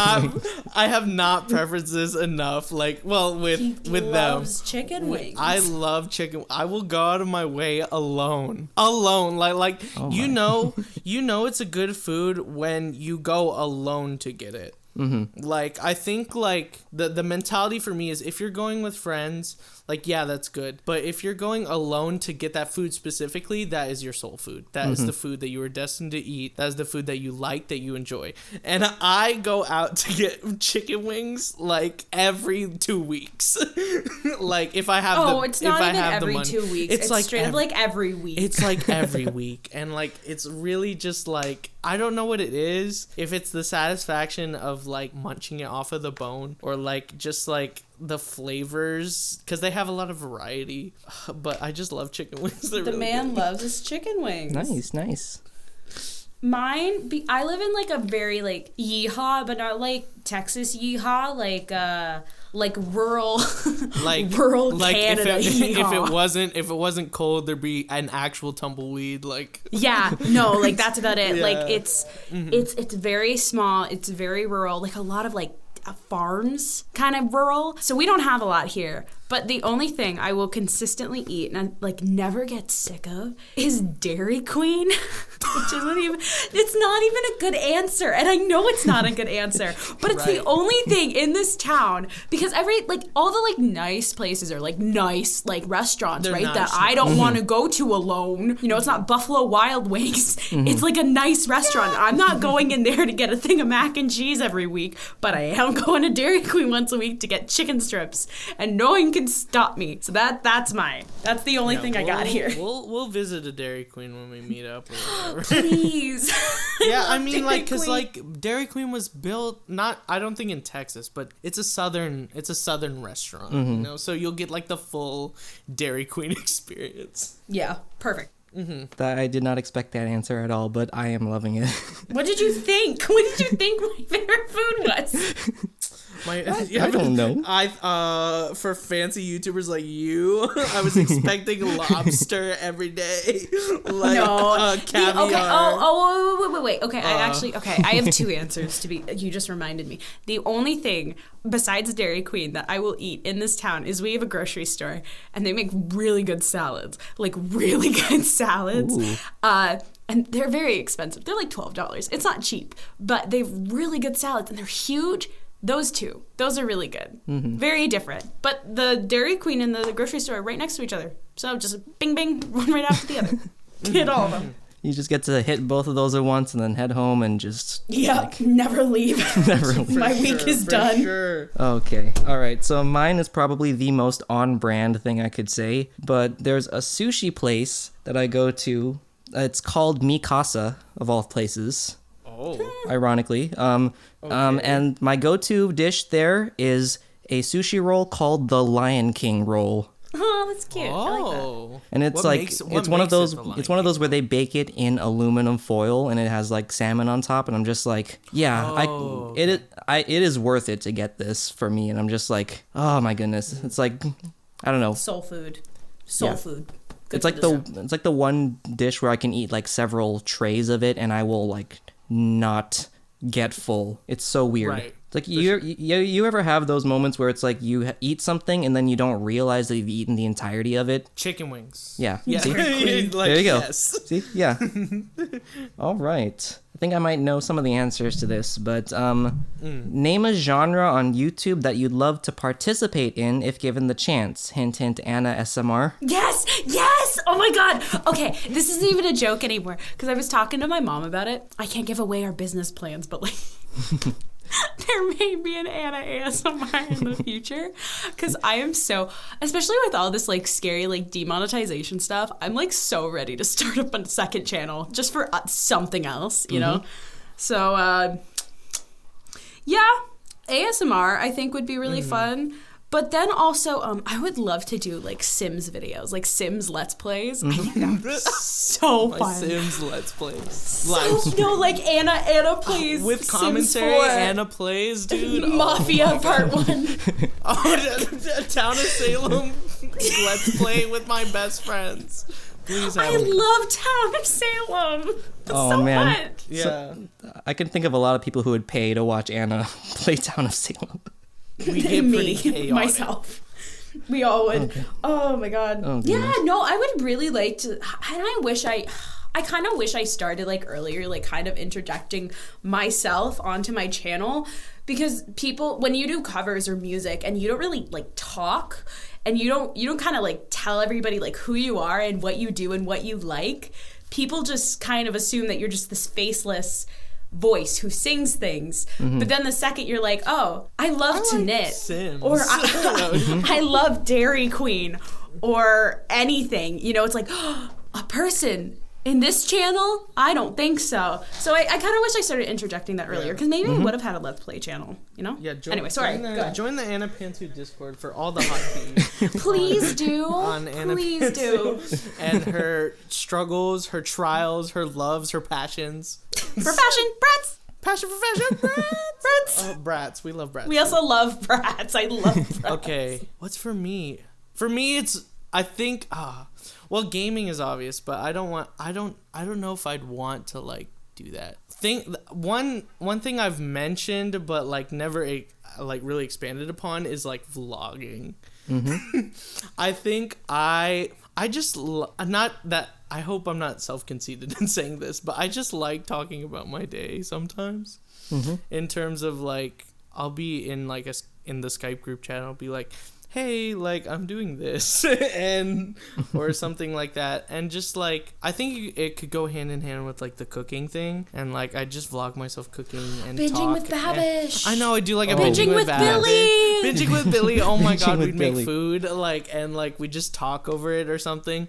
I have not preferences enough. Like, well, with them. Chicken wings. I love chicken. I will go out of my way alone. Like you know it's a good food when you go alone to get it. Mm-hmm. Like, I think, like, the mentality for me is if you're going with friends, like, yeah, that's good. But if you're going alone to get that food specifically, that is your soul food. That is the food that you were destined to eat. That is the food that you like, that you enjoy. And I go out to get chicken wings, like, every 2 weeks. Like, if I have it's not even every money. 2 weeks. It's like straight up like every week. It's like every week. And, like, it's really just, like, I don't know what it is. If it's the satisfaction of, like, munching it off of the bone, or, like, just, like, the flavors, because they have a lot of variety. But I just love chicken wings. The man loves his chicken wings. Nice. I live in like a very like yeehaw, but not like Texas yeehaw, like rural, rural Canada yeehaw. If it wasn't cold, there'd be an actual tumbleweed. Like yeah, no, like that's about it. Yeah. Like it's very small. It's very rural. Like a lot of like farms, kind of rural. So we don't have a lot here. But the only thing I will consistently eat and I like never get sick of is Dairy Queen. Which isn't even, it's not even a good answer. And I know it's not a good answer. But it's the only thing in this town because all the like nice places are like nice like restaurants, right? Nice. That I don't want to go to alone. You know, it's not Buffalo Wild Wings. It's like a nice restaurant. I'm not going in there to get a thing of mac and cheese every week, but I am going to Dairy Queen once a week to get chicken strips. And no one can stop me. So that's the only thing I got here. We'll visit a Dairy Queen when we meet up or whatever. Please. Yeah, I mean like cuz like Dairy Queen was built I don't think in Texas, but it's a southern restaurant, you know. So you'll get like the full Dairy Queen experience. Yeah, perfect. That I did not expect that answer at all, but I am loving it. What did you think? What did you think my favorite food was? I don't know. For fancy YouTubers like you, I was expecting lobster every day, like caviar. Okay. Wait. Okay, I have two answers you just reminded me. The only thing besides Dairy Queen that I will eat in this town is we have a grocery store and they make really good salads, like really good salads. And they're very expensive. They're like $12. It's not cheap, but they have really good salads and they're huge. Those are really good. Very different. But the Dairy Queen and the grocery store are right next to each other. So just bing, bing, one right after the other. Get all of them. You just get to hit both of those at once and then head home and just... Yeah, never leave. Never leave. My week is done. Sure. Okay. All right. So mine is probably the most on-brand thing I could say. But there's a sushi place that I go to. It's called Mikasa, of all places. Oh. Ironically. And my go-to dish there is a sushi roll called the Lion King roll. Oh, that's cute. I like that. And it's it's one of those where they bake it in aluminum foil and it has like salmon on top, and I'm just like, it is worth it to get this for me, and I'm just like, oh my goodness, it's like, I don't know, soul food. It's like the one dish where I can eat like several trays of it and I will like not get full. It's so weird. Right. It's like you ever have those moments where it's like you eat something and then you don't realize that you've eaten the entirety of it? Chicken wings. Yeah. Yeah. See? Like, there you go. Yes. See? Yeah. All right. I think I might know some of the answers to this, but name a genre on YouTube that you'd love to participate in if given the chance. Hint, hint, Anna SMR. Yes! Oh my god! Okay, this isn't even a joke anymore, because I was talking to my mom about it. I can't give away our business plans, but like... There may be an Anna ASMR in the future, because I am so, especially with all this like scary like demonetization stuff, I'm like so ready to start up a second channel just for something else, you know? So yeah, ASMR I think would be really fun. But then also, I would love to do like Sims videos, like Sims Let's Plays. I think that would be so fun. Sims Let's Plays. So, like Anna plays with commentary. Anna plays, dude. Mafia Part 1. Town of Salem. Let's play with my best friends. Please have me. Love Town of Salem. That's so fun. Yeah. So, I can think of a lot of people who would pay to watch Anna play Town of Salem. We get pretty chaotic. Myself. We all would. Okay. Oh my god. Oh, yeah, no, I would really like to, and I kind of wish I started like earlier, like kind of interjecting myself onto my channel, because people, when you do covers or music and you don't really like talk and you don't kind of like tell everybody like who you are and what you do and what you like, people just kind of assume that you're just this faceless voice who sings things. But then the second you're like, oh, I love to knit, Sims. or I love Dairy Queen, or anything, you know, it's like, oh, a person In this channel, I don't think so. So I kind of wish I started interjecting that earlier, because maybe I would have had a Let's Play channel, you know? Yeah, anyway, sorry. Join the Annapantsu Discord for all the hot tea. Please do. On Please do. And her struggles, her trials, her loves, her passions. For fashion, brats. Passion for fashion, brats. Brats. Oh, brats. We love brats. We also love brats. I love brats. Okay, what's for me? For me, it's, I think, well, gaming is obvious, but I don't know if I'd want to like do that. One thing I've mentioned but like never like really expanded upon is like vlogging. I think I just not that, I hope I'm not self-conceited in saying this, but I just like talking about my day sometimes. In terms of like, I'll be in like in the Skype group chat, I'll be like, hey, like, I'm doing this, and, or something like that, and just, like, I think it could go hand in hand with, like, the cooking thing, and, like, I just vlog myself cooking and Binging talk. with Babish. I know, I do, like, a Binging with Billy. Binging with Billy, oh my god, we'd Billy. make food, like, and, like, we just talk over it or something,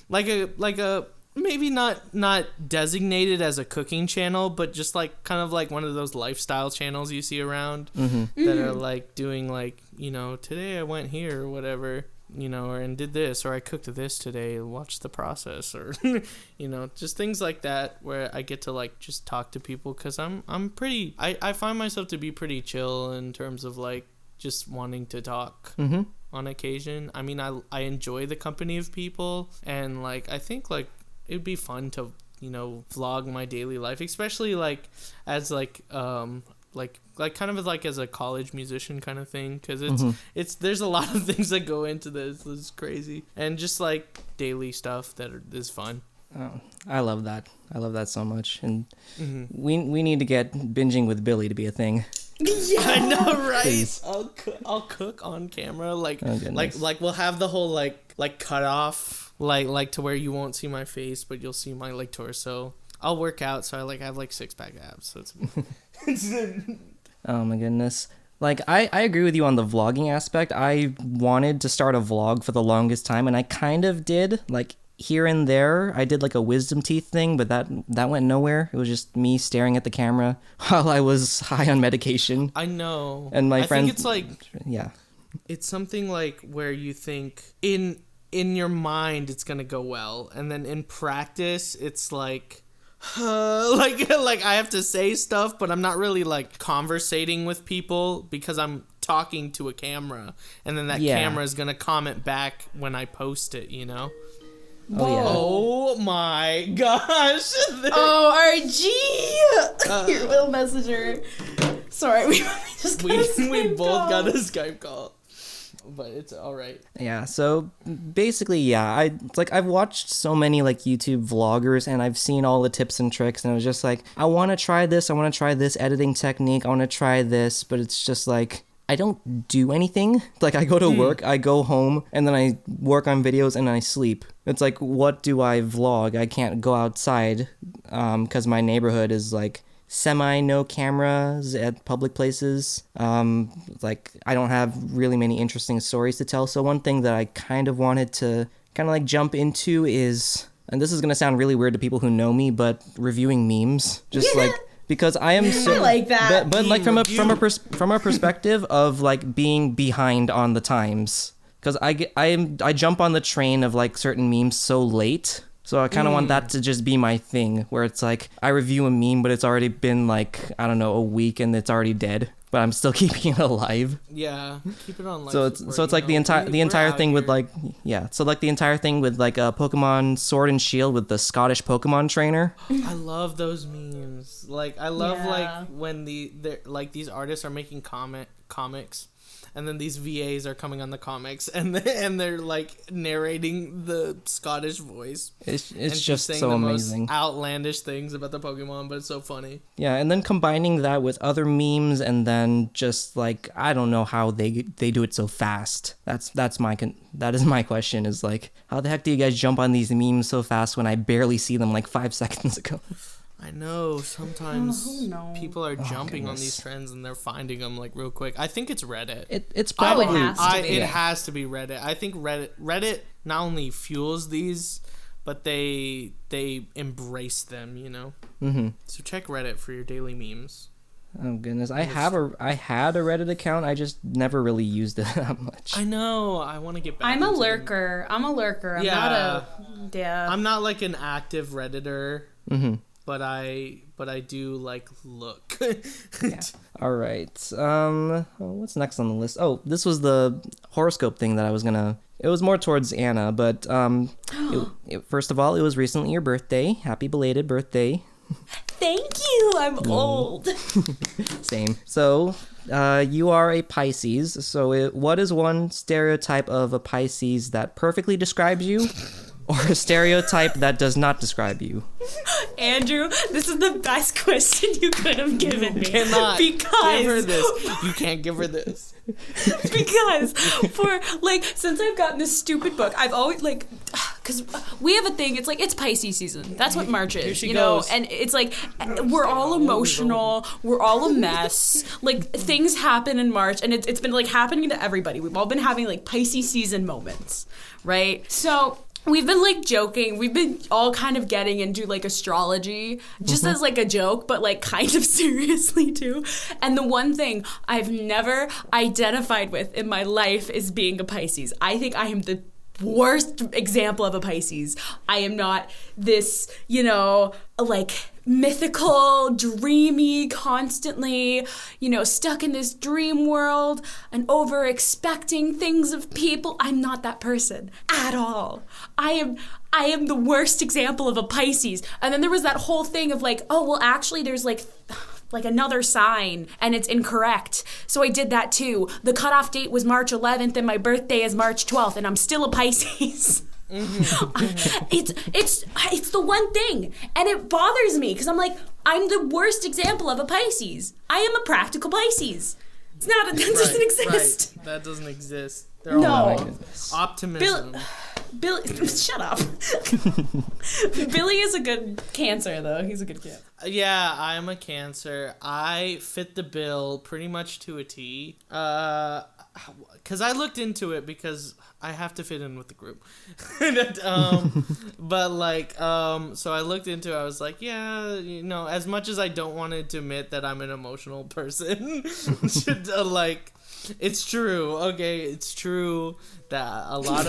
like a maybe not designated as a cooking channel, but just like kind of like one of those lifestyle channels you see around that are like doing like, you know, today I went here or whatever, you know, or and did this, or I cooked this today, watch the process, or you know, just things like that where I get to like just talk to people, because I'm pretty, I find myself to be pretty chill in terms of like just wanting to talk on occasion. I mean, I enjoy the company of people, and like I think like it'd be fun to, you know, vlog my daily life, especially like as like kind of like as a college musician kind of thing, because it's there's a lot of things that go into this. It's crazy, and just like daily stuff that is fun. Oh, I love that. I love that so much, and we need to get binging with Billy to be a thing. Yeah. I know, right? Please. I'll cook on camera, like Oh, goodness. like we'll have the whole like cut off, like to where you won't see my face, but you'll see my like torso. I'll work out, so I like have like 6-pack abs. So it's Oh my goodness. Like, I agree with you on the vlogging aspect. I wanted to start a vlog for the longest time, and I kind of did. Like, here and there, I did like a wisdom teeth thing, but that went nowhere. It was just me staring at the camera while I was high on medication. I know. And my friend, I think it's like, yeah. it's something like where you think in your mind it's gonna go well, and then in practice it's like like I have to say stuff, but I'm not really like conversating with people because I'm talking to a camera, and then that camera is gonna comment back when I post it, you know. Oh my gosh. ORG! Your little messenger. Sorry, we just got a Skype we both call. got a Skype call. But it's all right. Yeah, so basically, yeah, it's like I've watched so many like YouTube vloggers, and I've seen all the tips and tricks, and I was just like, I want to try this editing technique, I want to try this, but it's just like, I don't do anything. Like, I go to work, I go home, and then I work on videos, and I sleep. It's like, what do I vlog? I can't go outside, because my neighborhood is like no cameras at public places. Like, I don't have really many interesting stories to tell. So one thing that I kind of wanted to kind of like jump into is, and this is going to sound really weird to people who know me, but reviewing memes. Just like, because I am so, I like that. but like from a perspective of like being behind on the times, because I jump on the train of like certain memes so late. So I kind of want that to just be my thing, where it's like I review a meme, but it's already been like, I don't know, a week, and it's already dead, but I'm still keeping it alive. Yeah, keep it on life. So it's like the entire thing with like, yeah. So like the entire thing with like a Pokemon Sword and Shield with the Scottish Pokemon trainer. I love those memes. Like, I love like when they're like these artists are making comics, and then these VAs are coming on the comics, and they're like narrating the Scottish voice. It's and just saying so the amazing. Most outlandish things about the Pokemon, but it's so funny. Yeah, and then combining that with other memes, and then just like, I don't know how they do it so fast. That is my question, is like, how the heck do you guys jump on these memes so fast when I barely see them like 5 seconds ago? I know, sometimes people are jumping on goodness. these trends and they're finding them like real quick. I think it's Reddit. It's probably it has to be. It has to be Reddit. I think Reddit not only fuels these, but they embrace them, you know. So check Reddit for your daily memes. Oh goodness, I had a Reddit account. I just never really used it that much. I know. I want to get back. I'm a lurker. I'm not a. Yeah. I'm not like an active Redditor. But I do like look. Yeah. All right. What's next on the list? Oh, this was the horoscope thing that I was gonna. It was more towards Anna, but first of all, it was recently your birthday. Happy belated birthday. Thank you. I'm old. Same. So, you are a Pisces. So, what is one stereotype of a Pisces that perfectly describes you? Or a stereotype that does not describe you? Andrew, this is the best question you could have given me. You cannot give her this. You can't give her this. Because since I've gotten this stupid book, I've always because we have a thing. It's like it's Pisces season. That's what March is, Here she you know. goes. And it's like we're all emotional. We're all a mess. Like things happen in March, and it's been like happening to everybody. We've all been having like Pisces season moments, right? So. We've been like joking. We've been all kind of getting into like astrology just as like a joke, but like kind of seriously too. And the one thing I've never identified with in my life is being a Pisces. I think I am the worst example of a Pisces. I am not this, you know, like mythical, dreamy, constantly, you know, stuck in this dream world and over expecting things of people. I'm not that person at all. I am the worst example of a Pisces. And then there was that whole thing of like, oh, well, actually there's like another sign and it's incorrect. So I did that too. The cutoff date was March 11th and my birthday is March 12th and I'm still a Pisces. It's the one thing, and it bothers me because I'm like, I'm the worst example of a Pisces. I am a practical Pisces. It's not. That doesn't exist. Right. That doesn't exist. No. All optimism. Billy, shut up. Billy is a good Cancer, though. He's a good Cancer. Yeah, I'm a Cancer. I fit the bill pretty much to a T. Because I looked into it because I have to fit in with the group. But like, so I looked into it. I was like, yeah, you know, as much as I don't want to admit that I'm an emotional person, it's true. Okay, it's true that a lot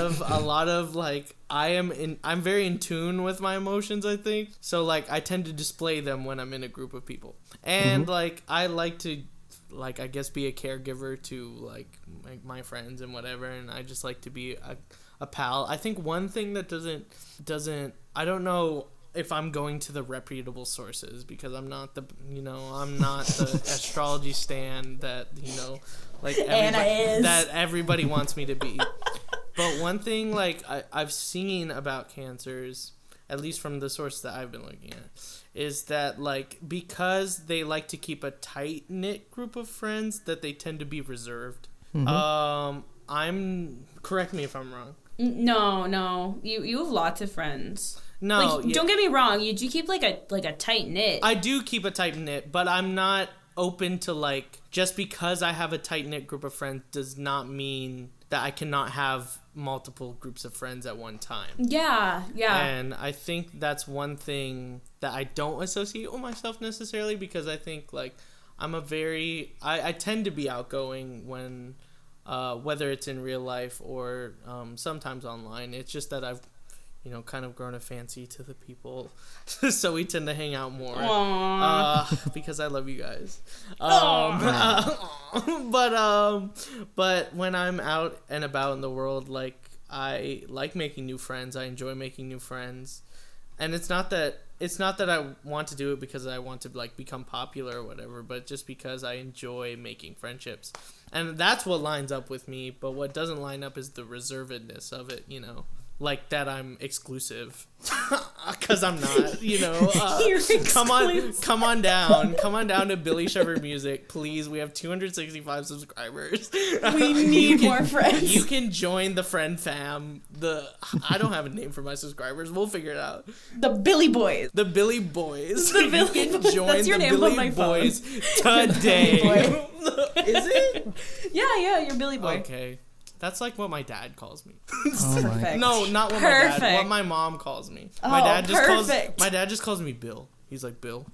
of like I'm very in tune with my emotions, I think. So like I tend to display them when I'm in a group of people. And like I like to I guess be a caregiver to like my friends and whatever, and I just like to be a pal. I think one thing that doesn't I don't know if I'm going to the reputable sources because I'm not the astrology stand that, you know, like that everybody wants me to be. But one thing like I've seen about Cancers, at least from the source that I've been looking at, is that like because they like to keep a tight knit group of friends, that they tend to be reserved. Correct me if I'm wrong. No, you have lots of friends. No, like, don't get me wrong. You do keep like a tight knit. I do keep a tight knit, but I'm not open to like just because I have a tight knit group of friends does not mean that I cannot have multiple groups of friends at one time. Yeah. And I think that's one thing that I don't associate with myself necessarily, because I think like I tend to be outgoing when whether it's in real life or sometimes online. It's just that I've, you know, kind of grown a fancy to the people, so we tend to hang out more. Because I love you guys. But when I'm out and about in the world, like I like making new friends. I enjoy making new friends, and it's not that I want to do it because I want to like become popular or whatever, but just because I enjoy making friendships, and that's what lines up with me. But what doesn't line up is the reservedness of it, you know. Like that I'm exclusive, because I'm not, you know. Come on down to BillyShefferMusic, please. We have 265 subscribers. We need more friends. You can join the friend fam. I don't have a name for my subscribers. We'll figure it out. The Billy Boys. The Billy Boys. The Billy You can join That's your the name Billy on my Boys phone. today. Billy Boy. Is it? Yeah, you're Billy Boy. Okay. That's like what my dad calls me. Oh my. Perfect. No, not what my dad. What my mom calls me. My dad just calls me Bill. He's like Bill.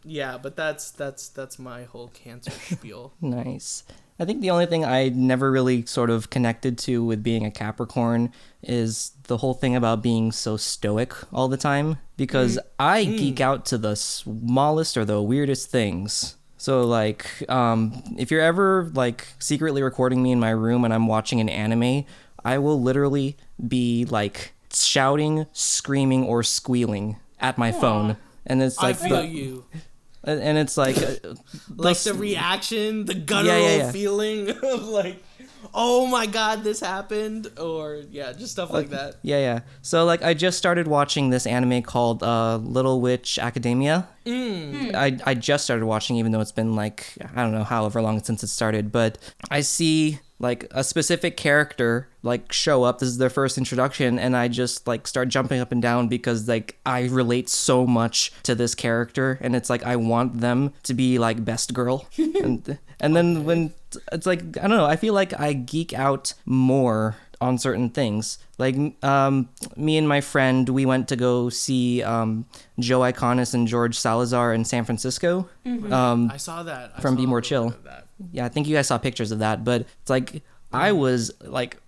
Yeah, but that's my whole Cancer spiel. Nice. I think the only thing I never really sort of connected to with being a Capricorn is the whole thing about being so stoic all the time, because I geek out to the smallest or the weirdest things. So like, if you're ever like secretly recording me in my room and I'm watching an anime, I will literally be like shouting, screaming, or squealing at my phone. And it's like I feel you. And it's like Like the reaction, the guttural feeling of like, oh my god, this happened, or just stuff like that. Yeah. So like I just started watching this anime called Little Witch Academia. I just started watching, even though it's been like, I don't know, however long since it started, but I see like a specific character like show up. This is their first introduction, and I just like start jumping up and down because like I relate so much to this character, and it's like I want them to be like best girl. and then when it's like, I don't know, I feel like I geek out more on certain things. Like me and my friend, we went to go see Joe Iconis and George Salazar in San Francisco. I saw that. From Be More Chill. Yeah, I think you guys saw pictures of that, but it's like I was like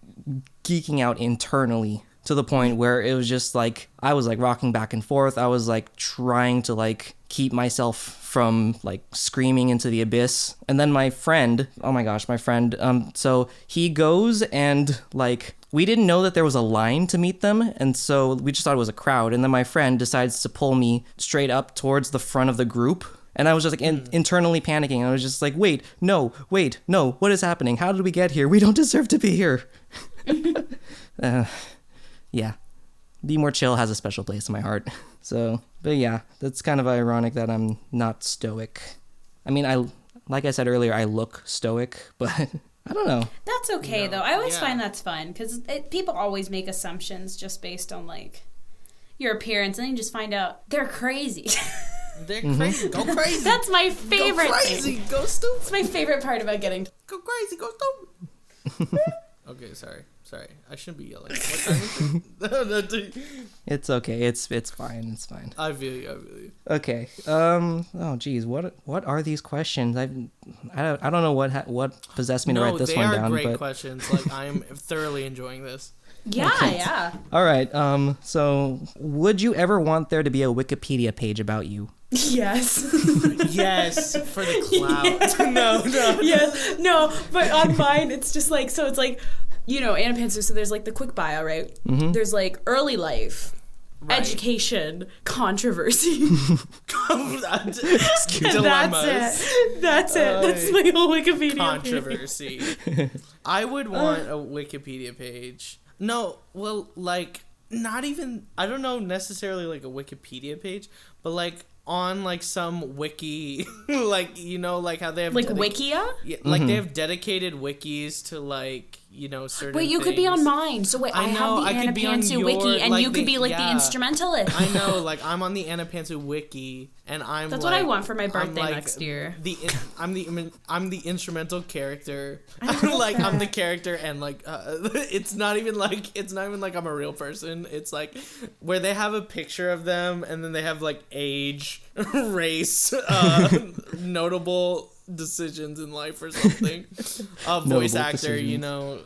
geeking out internally to the point where it was just like I was like rocking back and forth. I was like trying to like keep myself from like screaming into the abyss. And then my friend, so he goes and like we didn't know that there was a line to meet them, and so we just thought it was a crowd. And then my friend decides to pull me straight up towards the front of the group. And I was just like internally panicking. I was just like, wait, no, what is happening? How did we get here? We don't deserve to be here. Yeah. Be More Chill has a special place in my heart. So, but yeah, that's kind of ironic that I'm not stoic. I mean, like I said earlier, I look stoic, but I don't know. That's okay, though. I always find that's fun, because people always make assumptions just based on, like, your appearance, and then you just find out they're crazy. They're crazy. Go crazy. That's my favorite Go crazy. thing. Go stupid. It's my favorite part about getting... Go crazy. Go stupid. Okay, sorry. I shouldn't be yelling. What time is it? It's okay. It's fine. It's fine. I feel you. Okay. Oh, geez. What are these questions? I don't know what possessed me to write this one down. No, they are great questions. Like, I'm thoroughly enjoying this. Yeah. All right. So, would you ever want there to be a Wikipedia page about you? Yes. Yes, for the clout. Yeah. No. Yes. No, but on mine, it's just like, so it's like, you know, Annapantsu, so there's like the quick bio, right? Mm-hmm. There's like early life, education, controversy. Dilemmas. That's it. That's my whole Wikipedia controversy. I would want a Wikipedia page. No, well, like, not even, I don't know necessarily like a Wikipedia page, but like on like some wiki, like, you know, like how they have like Wikia? Yeah, like they have dedicated wikis to like, you know, certain Wait, you things. could be on mine. So wait, I have the Annapantsu wiki, and like you could be like the instrumentalist. I know, like I'm on the Annapantsu wiki, and I'm. That's like, what I want for my birthday next year. I'm the instrumental character. I'm the character, and like it's not even like I'm a real person. It's like where they have a picture of them, and then they have like age, race, notable decisions in life or something. Voice actor, decisions. You know,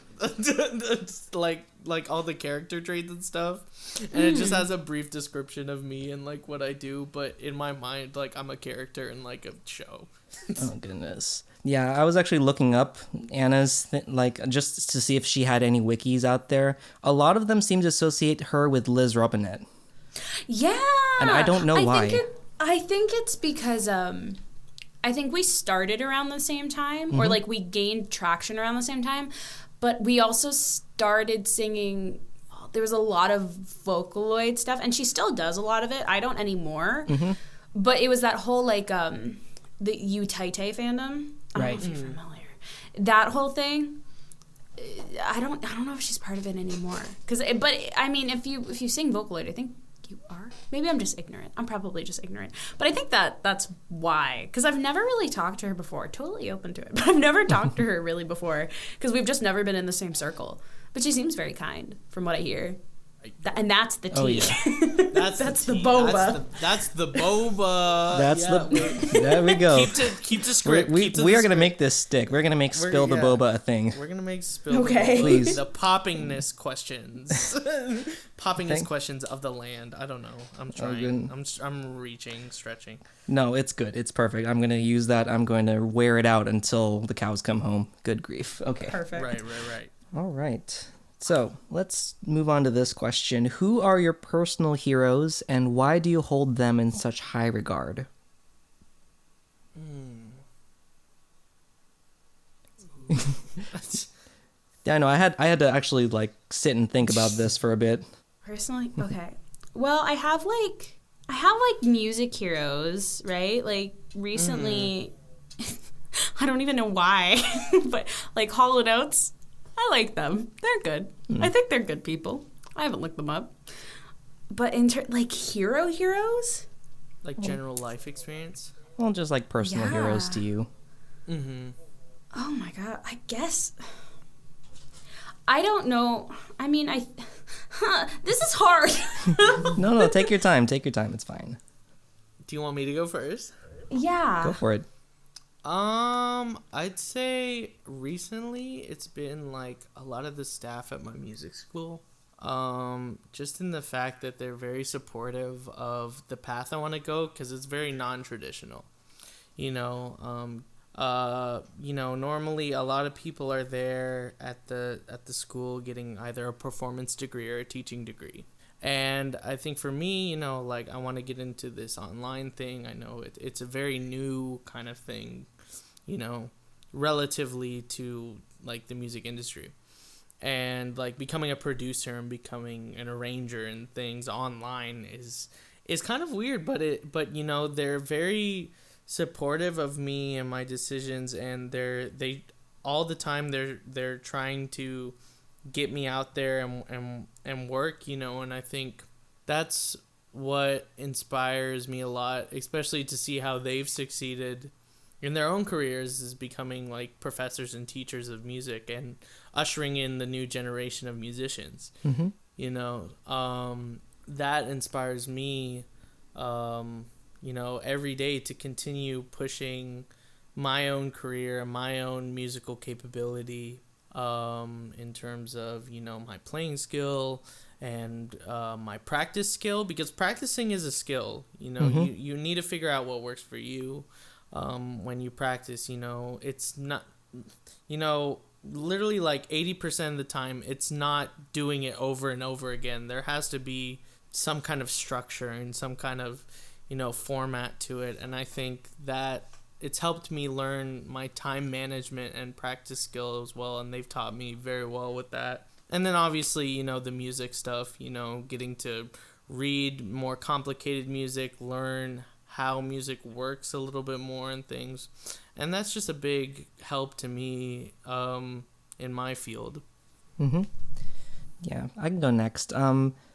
like all the character traits and stuff, and it just has a brief description of me and like what I do, but in my mind, like I'm a character in like a show. Oh goodness. Yeah, I was actually looking up Anna's like just to see if she had any wikis out there. A lot of them seem to associate her with Liz Robinette. Yeah, and I don't know why. I think it's because I think we started around the same time, or like we gained traction around the same time, but we also started singing. There was a lot of Vocaloid stuff, and she still does a lot of it. I don't anymore, but it was that whole like the U-Tai-Tai fandom. I don't know if you're familiar. That whole thing. I don't know if she's part of it anymore. But I mean, if you sing Vocaloid, I think You are? Maybe I'm just ignorant. I'm probably just ignorant. But I think that's why. Because I've never really talked to her before. Totally open to it. But I've never talked to her really before. Because we've just never been in the same circle. But she seems very kind, from what I hear. And that's the tea. Oh, yeah. That's the BOBA. That's the BOBA. There we go. Keep the script. We are going to make this stick. We're going to make Spill the BOBA a thing. We're going to make Spill Okay. the BOBA. Please. The poppingness questions. Poppingness questions of the land. I don't know. I'm trying. I'm reaching, stretching. No, it's good. It's perfect. I'm going to use that. I'm going to wear it out until the cows come home. Good grief. Okay. Perfect. Right. All right. So let's move on to this question. Who are your personal heroes and why do you hold them in such high regard? Yeah, I know. I had to actually like sit and think about this for a bit. Personally? Okay. Well, I have like music heroes, right? Like recently, I don't even know why, but like Hollow Notes, I like them. They're good. I think they're good people. I haven't looked them up. But like heroes? Like general life experience? Well, just like personal heroes to you. Mm-hmm. Oh my God. I guess. I don't know. I mean, this is hard. No, take your time. Take your time. It's fine. Do you want me to go first? Yeah. Go for it. I'd say recently it's been like a lot of the staff at my music school. Just in the fact that they're very supportive of the path I want to go because it's very non-traditional. Normally a lot of people are there at the school getting either a performance degree or a teaching degree. And I think for me, like I want to get into this online thing. I know it's a very new kind of thing, relatively to like the music industry. And like becoming a producer and becoming an arranger and things online is kind of weird, but they're very supportive of me and my decisions, and they all the time they're trying to get me out there and work, and I think that's what inspires me a lot, especially to see how they've succeeded in their own careers, is becoming like professors and teachers of music and ushering in the new generation of musicians. Mm-hmm. That inspires me every day to continue pushing my own career, my own musical capability, in terms of, my playing skill and my practice skill, because practicing is a skill. You need to figure out what works for you when you practice. It's not, literally like 80% of the time, it's not doing it over and over again. There has to be some kind of structure and some kind of, format to it. And I think that it's helped me learn my time management and practice skill as well. And they've taught me very well with that. And then obviously, the music stuff, getting to read more complicated music, learn how music works a little bit more and things. And that's just a big help to me in my field. Mm-hmm. Yeah, I can go next.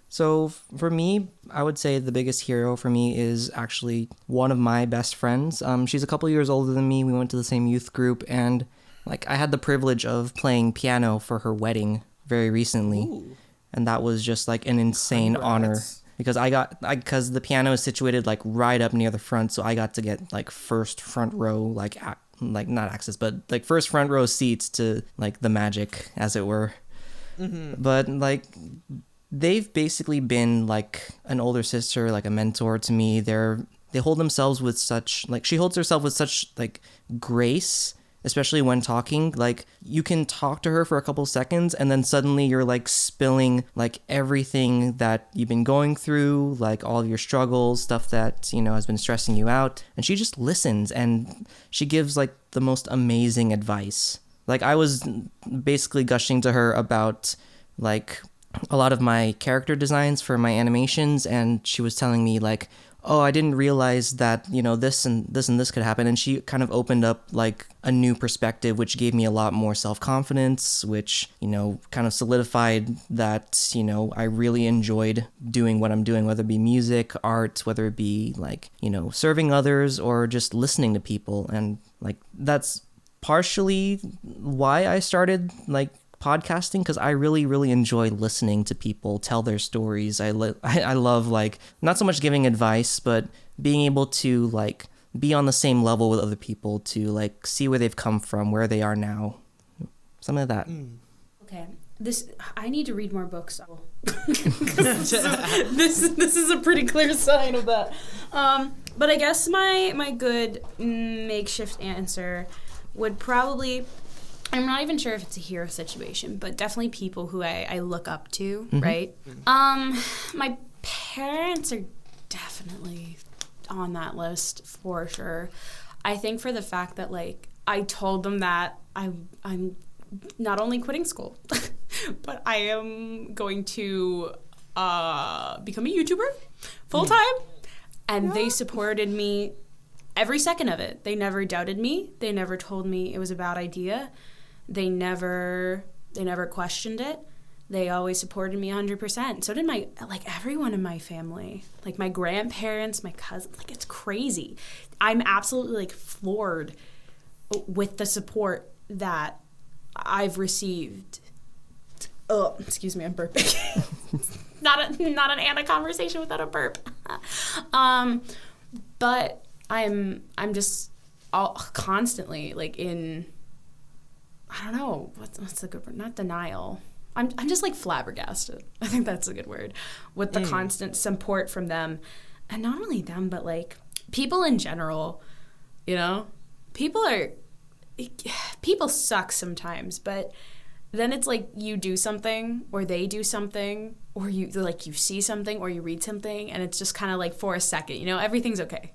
So for me, I would say the biggest hero for me is actually one of my best friends. She's a couple years older than me. We went to the same youth group, and like I had the privilege of playing piano for her wedding very recently. Ooh. And that was just like an insane honor because because the piano is situated like right up near the front, so I got to get like first front row, like not access, but like first front row seats to like the magic, as it were. Mm-hmm. But like they've basically been like an older sister, like a mentor to me. They hold themselves with such, like, she holds herself with such like grace, especially when talking. Like you can talk to her for a couple seconds and then suddenly you're like spilling like everything that you've been going through, like all of your struggles, stuff that, has been stressing you out. And she just listens and she gives like the most amazing advice. Like I was basically gushing to her about like a lot of my character designs for my animations, and she was telling me like, oh, I didn't realize that, this and this and this could happen. And she kind of opened up like a new perspective, which gave me a lot more self-confidence, which, kind of solidified that, I really enjoyed doing what I'm doing, whether it be music, art, whether it be like, serving others or just listening to people. And like, that's partially why I started like podcasting, because I really, really enjoy listening to people tell their stories. I love like not so much giving advice, but being able to like be on the same level with other people, to like see where they've come from, where they are now, something like that. Okay, I need to read more books. this is a pretty clear sign of that. But I guess my good makeshift answer would probably, I'm not even sure if it's a hero situation, but definitely people who I look up to, right? My parents are definitely on that list for sure. I think for the fact that like I told them that I'm not only quitting school, but I am going to become a YouTuber full time, and they supported me every second of it. They never doubted me. They never told me it was a bad idea. They never questioned it. They always supported me 100%. So did everyone in my family, like my grandparents, my cousins. Like, it's crazy. I'm absolutely like floored with the support that I've received. Oh, excuse me, I'm burping. not an Anna conversation without a burp. But I'm just constantly like in, I don't know, what's the good word? Not denial. I'm just like flabbergasted. I think that's a good word, with the constant support from them. And not only them, but like people in general, people suck sometimes, but then it's like you do something or they do something or you see something or you read something, and it's just kind of like for a second, everything's okay.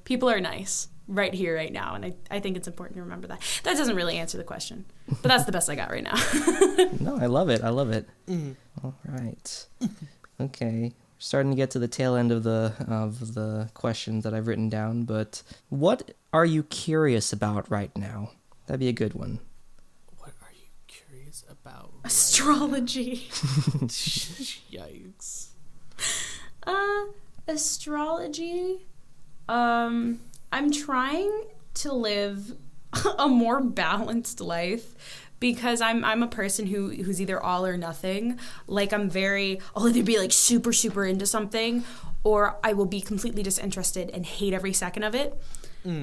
People are nice right here, right now. And I think it's important to remember that. That doesn't really answer the question, but that's the best I got right now. No, I love it. All right. Okay. Starting to get to the tail end of the questions that I've written down, but what are you curious about right now? That'd be a good one. What are you curious about? Astrology. Yikes. Astrology. I'm trying to live a more balanced life, because I'm a person who's either all or nothing. Like I'll either be like super, super into something, or I will be completely disinterested and hate every second of it.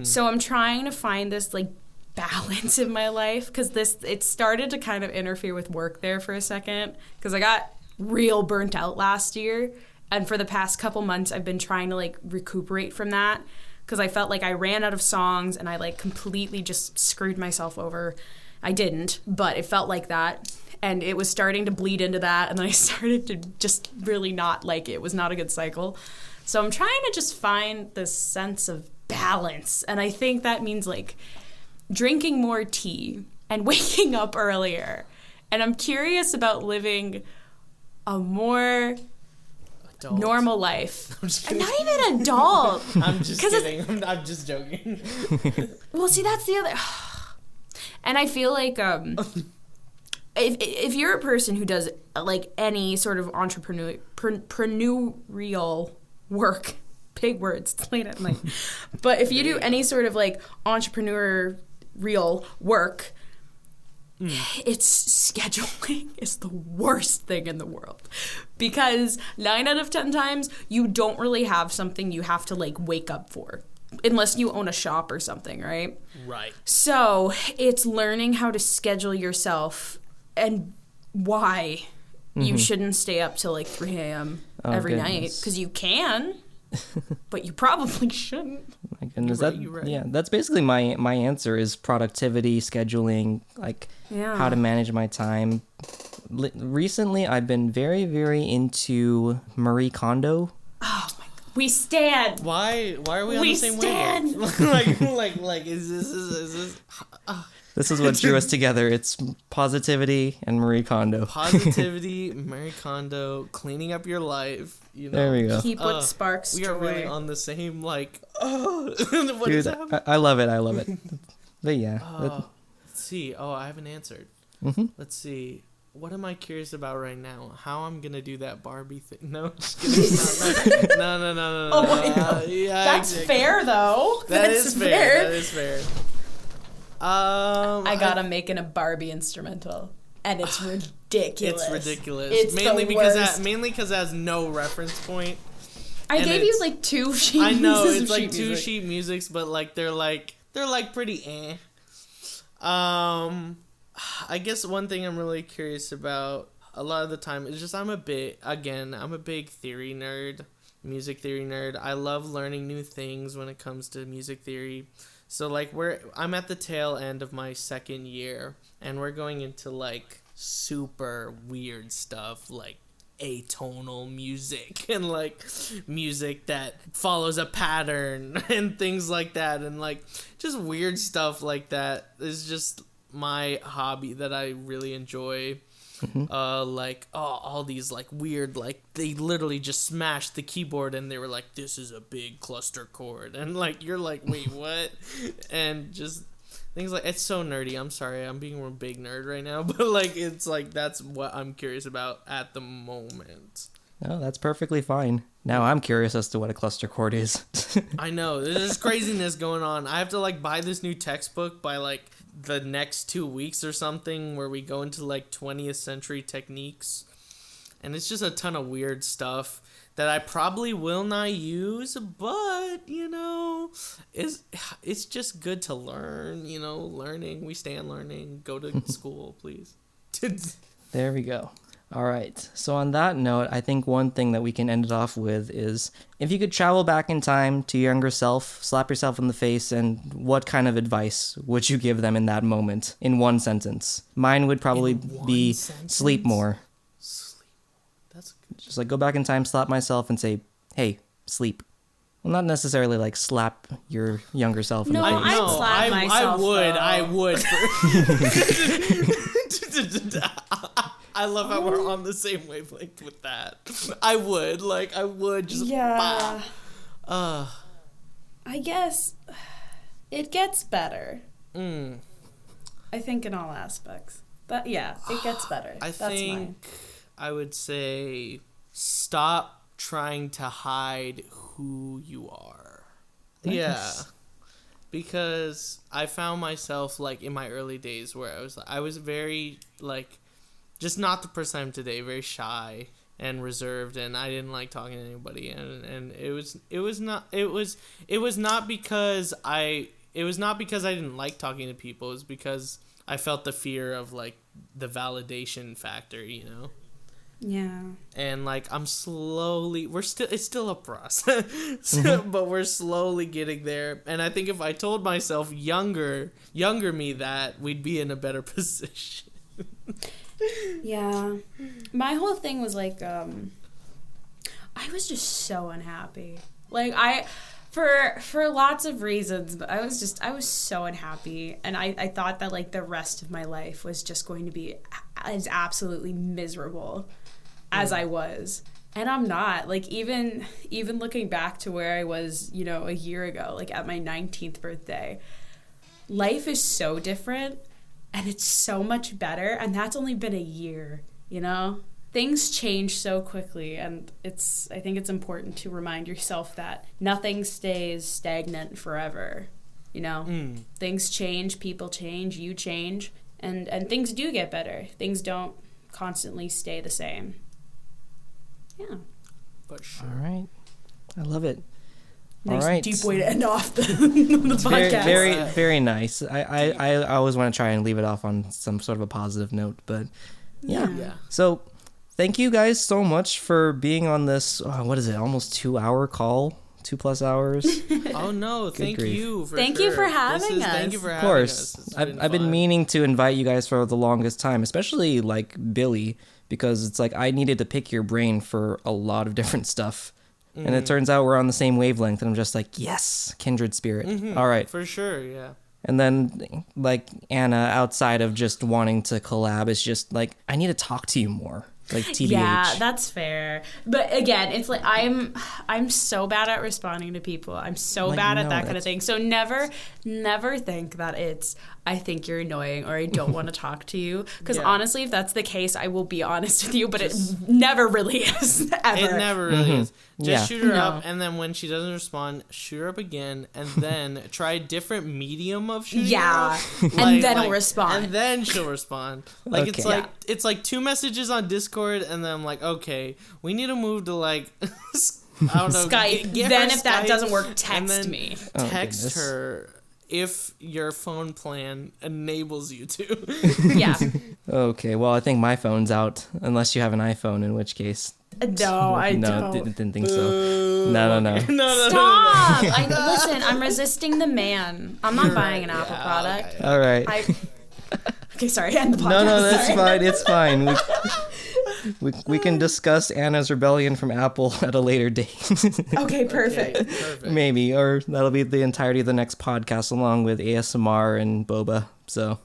So I'm trying to find this like balance in my life, because it started to kind of interfere with work there for a second, because I got real burnt out last year. And for the past couple months, I've been trying to like recuperate from that, because I felt like I ran out of songs and I like completely just screwed myself over. I didn't, but it felt like that. And it was starting to bleed into that. And then I started to just really not like it. It was not a good cycle. So I'm trying to just find this sense of balance. And I think that means like drinking more tea and waking up earlier. And I'm curious about living a more adult. Normal life. I'm just kidding. Not even adult. I'm just kidding. I'm just joking. Well, see, that's the other. And I feel like if you're a person who does like any sort of entrepreneurial work, big words, it's late at night. But if you do any sort of like entrepreneurial work, it's scheduling is the worst thing in the world, because 9 out of 10 times you don't really have something you have to like wake up for, unless you own a shop or something, right? Right. So it's learning how to schedule yourself and why you shouldn't stay up till like 3 a.m. every night, because you can, but you probably shouldn't. My goodness, You're right. Yeah, that's basically my answer is productivity, scheduling, like how to manage my time. Recently, I've been very, very into Marie Kondo. Oh my God. We stand. Why are we on the same stand. wavelength? like is this This is what drew us together. It's positivity and Marie Kondo. Positivity, Marie Kondo, cleaning up your life. You know, There we go. Keep what sparks we joy. are really on the same what Dude, is happening? I love it. I love it. But yeah. Let's see. Oh, I haven't answered. Mm-hmm. Let's see. What am I curious about right now? How I'm gonna do that Barbie thing? No, just kidding. No. Oh my God. Yeah, That's exactly. fair, though. That That's is fair. That is fair. I gotta make a Barbie instrumental, and it's ridiculous. It's ridiculous. It's mainly the because worst. it has no reference point. I and gave you like 2 sheet I know pieces it's of like sheet 2 music. sheet musics, but like they're pretty eh. I guess one thing I'm really curious about a lot of the time is just I'm a big theory nerd, music theory nerd. I love learning new things when it comes to music theory. So like I'm at the tail end of my 2nd year, and we're going into like super weird stuff like atonal music and like music that follows a pattern and things like that, and like just weird stuff like that is just my hobby that I really enjoy. All these like weird, like they literally just smashed the keyboard and they were like, this is a big cluster chord, and like you're like, wait, what? And just things like, it's so nerdy. I'm sorry, I'm being a big nerd right now, but like it's like that's what I'm curious about at the moment. No, that's perfectly fine. Now I'm curious as to what a cluster chord is. I know there's craziness going on. I have to like buy this new textbook by like the next 2 weeks or something, where we go into like 20th century techniques, and it's just a ton of weird stuff that I probably will not use, but you know, it's just good to learn. You know, learning, we stand learning. Go to school, please. There we go. All right. So on that note, I think one thing that we can end it off with is, if you could travel back in time to your younger self, slap yourself in the face, and what kind of advice would you give them in that moment in one sentence? Mine would probably be sleep more. That's good. Just like go back in time, slap myself, and say, hey, sleep. Well, not necessarily like slap your younger self in the face. I'd slap myself, I would. I love how we're on the same wavelength with that. I would just. Yeah. Bah. I guess it gets better. Mm. I think in all aspects. But yeah, it gets better. I That's think mine. I would say stop trying to hide who you are. Nice. Yeah. Because I found myself like in my early days where I was very like just not the person I'm today, very shy and reserved, and I didn't like talking to anybody, and it was not because I didn't like talking to people. It was because I felt the fear of like the validation factor, you know. Yeah. And like it's still a process, but we're slowly getting there. And I think if I told myself younger me that, we'd be in a better position. Yeah. My whole thing was like, I was just so unhappy. Like for lots of reasons, but I was so unhappy, and I thought that like the rest of my life was just going to be as absolutely miserable as I was. And I'm not. Like even looking back to where I was, you know, a year ago, like at my 19th birthday, life is so different. And it's so much better, and that's only been a year, you know? Things change so quickly, and I think it's important to remind yourself that nothing stays stagnant forever, you know? Things change, people change, you change, and things do get better. Things don't constantly stay the same. Yeah. For sure. All right. I love it. Nice All right. deep way to end off the podcast. Very, very nice. I always want to try and leave it off on some sort of a positive note, but yeah. So thank you guys so much for being on this, what is it, almost 2-hour call? 2+ hours? Oh no, thank grief. you for Thank you for having us. Thank you for Of having course. us. I've been meaning to invite you guys for the longest time, especially like Billy, because it's like I needed to pick your brain for a lot of different stuff. And it turns out we're on the same wavelength, and I'm just like, yes, kindred spirit. All right. For sure, yeah. And then, like, Anna, outside of just wanting to collab, is just like, I need to talk to you more. Like, TBH. Yeah, that's fair. But again, it's like I'm so bad at responding to people. I'm so Like, bad at no, that kind of that's- thing. So never think that it's I think you're annoying or I don't want to talk to you. Because honestly, if that's the case, I will be honest with you. But it never really is. Ever. It never really is. Just shoot her No. up, and then when she doesn't respond, shoot her up again, and then try a different medium of shooting her Yeah, up. and then I'll respond. And then she'll respond. Like Okay. it's like 2 messages on Discord, and then I'm like, okay, we need to move to like I don't know, Skype. get Then her if that Skype, doesn't work, and text then me. Oh, Text goodness. her if your phone plan enables you to. Yeah. Okay, well, I think my phone's out, unless you have an iPhone, in which case... No, I no, don't. didn't think so. No. No. Stop! Listen, I'm resisting the man. I'm not buying an Apple product. All right. Okay, sorry, end the podcast. No, that's sorry. fine. It's fine. We can discuss Anna's rebellion from Apple at a later date. Okay, perfect. Perfect. Maybe, or that'll be the entirety of the next podcast along with ASMR and BOBA. So,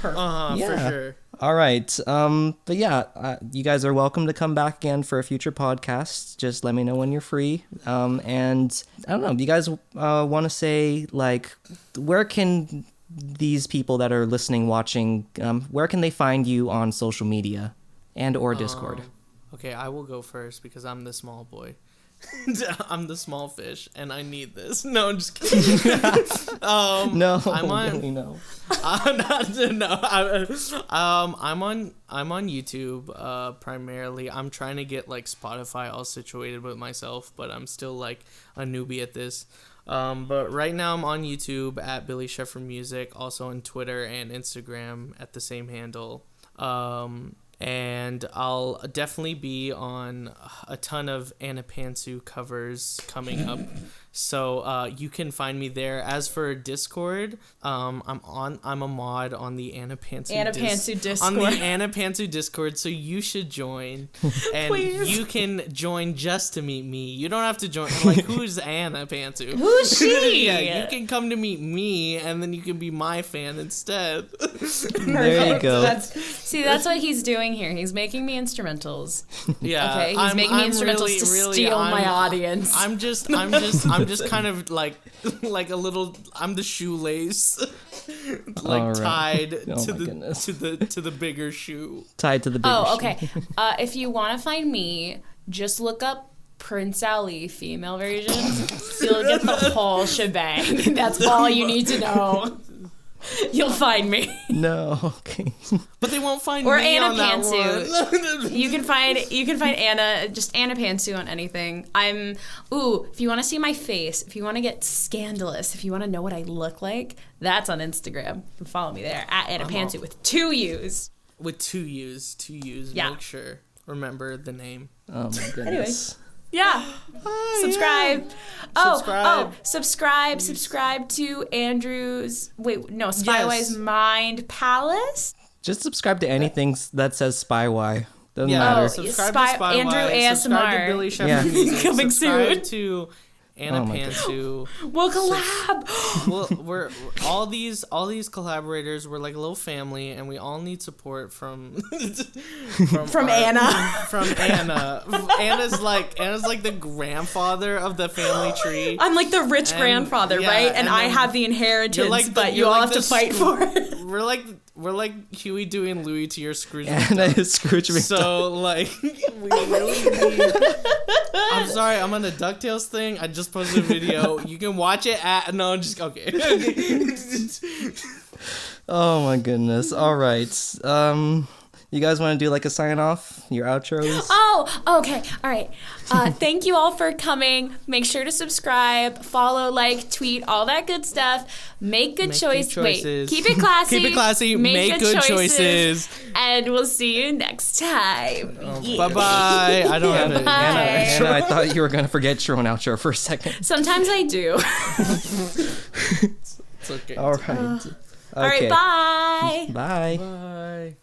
For sure. All right. But yeah, you guys are welcome to come back again for a future podcast. Just let me know when you're free. And I don't know, do you guys want to say, like, where can these people that are listening, watching, where can they find you on social media and or Discord? Okay, I will go first because I'm the small boy. I'm the small fish, and I need this. No, I'm just kidding. No, I'm on. really no. I'm on YouTube primarily. I'm trying to get like Spotify all situated with myself, but I'm still like a newbie at this. But right now I'm on YouTube at BillyShefferMusic, also on Twitter and Instagram at the same handle. And I'll definitely be on a ton of Annapantsu covers coming up. So you can find me there. As for Discord, I'm a mod on the Annapantsu Discord. on the Annapantsu Discord, so you should join. And Please. you can join just to meet me. You don't have to join. Like, who's Annapantsu? Who's she? Yeah, you can come to meet me, and then you can be my fan instead. There you go. That's what he's doing here. He's making me instrumentals. Yeah, Okay, he's making me instrumentals to steal my audience. I'm just kind of like a little. I'm the shoelace, like All right. tied Oh to my goodness. to the bigger shoe. Tied to the big Oh, okay. If you want to find me, just look up Prince Ali female version. You'll get the whole shebang. That's all you need to know. You'll find me. No, okay. But they won't find Or me on that Annapantsu. one. You can find Anna, just Annapantsu on anything. If you want to see my face, if you want to get scandalous, if you want to know what I look like, that's on Instagram. You can follow me there at Annapantsu with 2 U's. With 2 U's. Yeah. Make sure. Remember the name. Oh my goodness. Yeah. Subscribe. Subscribe. Subscribe to Andrew's Spywi's Mind Palace. Just subscribe to anything that says Spywi. Doesn't Yeah, matter. subscribe to Spywi. Andrew Subscribe to ASMR. Billy Sheffer Music. Coming subscribe soon. to Annapantsu. We'll collab. Well, we're all these collaborators. We're like a little family, and we all need support from Anna. From Anna. Anna's like the grandfather of the family tree. I'm like the rich grandfather, yeah, right? And I then have the inheritance, but you you're all like have to fight for it. We're like Huey, Dewey, and Louie to your Scrooge. Anna is Scrooge McDuck. So like we really need. I'm sorry, I'm on the DuckTales thing. I just posted a video. You can watch it at okay. Oh my goodness. All right. You guys want to do like a sign off? Your outros? Oh, okay. All right. Thank you all for coming. Make sure to subscribe, follow, like, tweet, all that good stuff. Make good choices. Wait, keep it classy. Keep it classy. Make good choices. And we'll see you next time. Bye-bye. I don't have it. Bye. Anna, I thought you were going to forget your own outro for a second. Sometimes I do. It's okay. All right. All right, bye. Bye. Bye.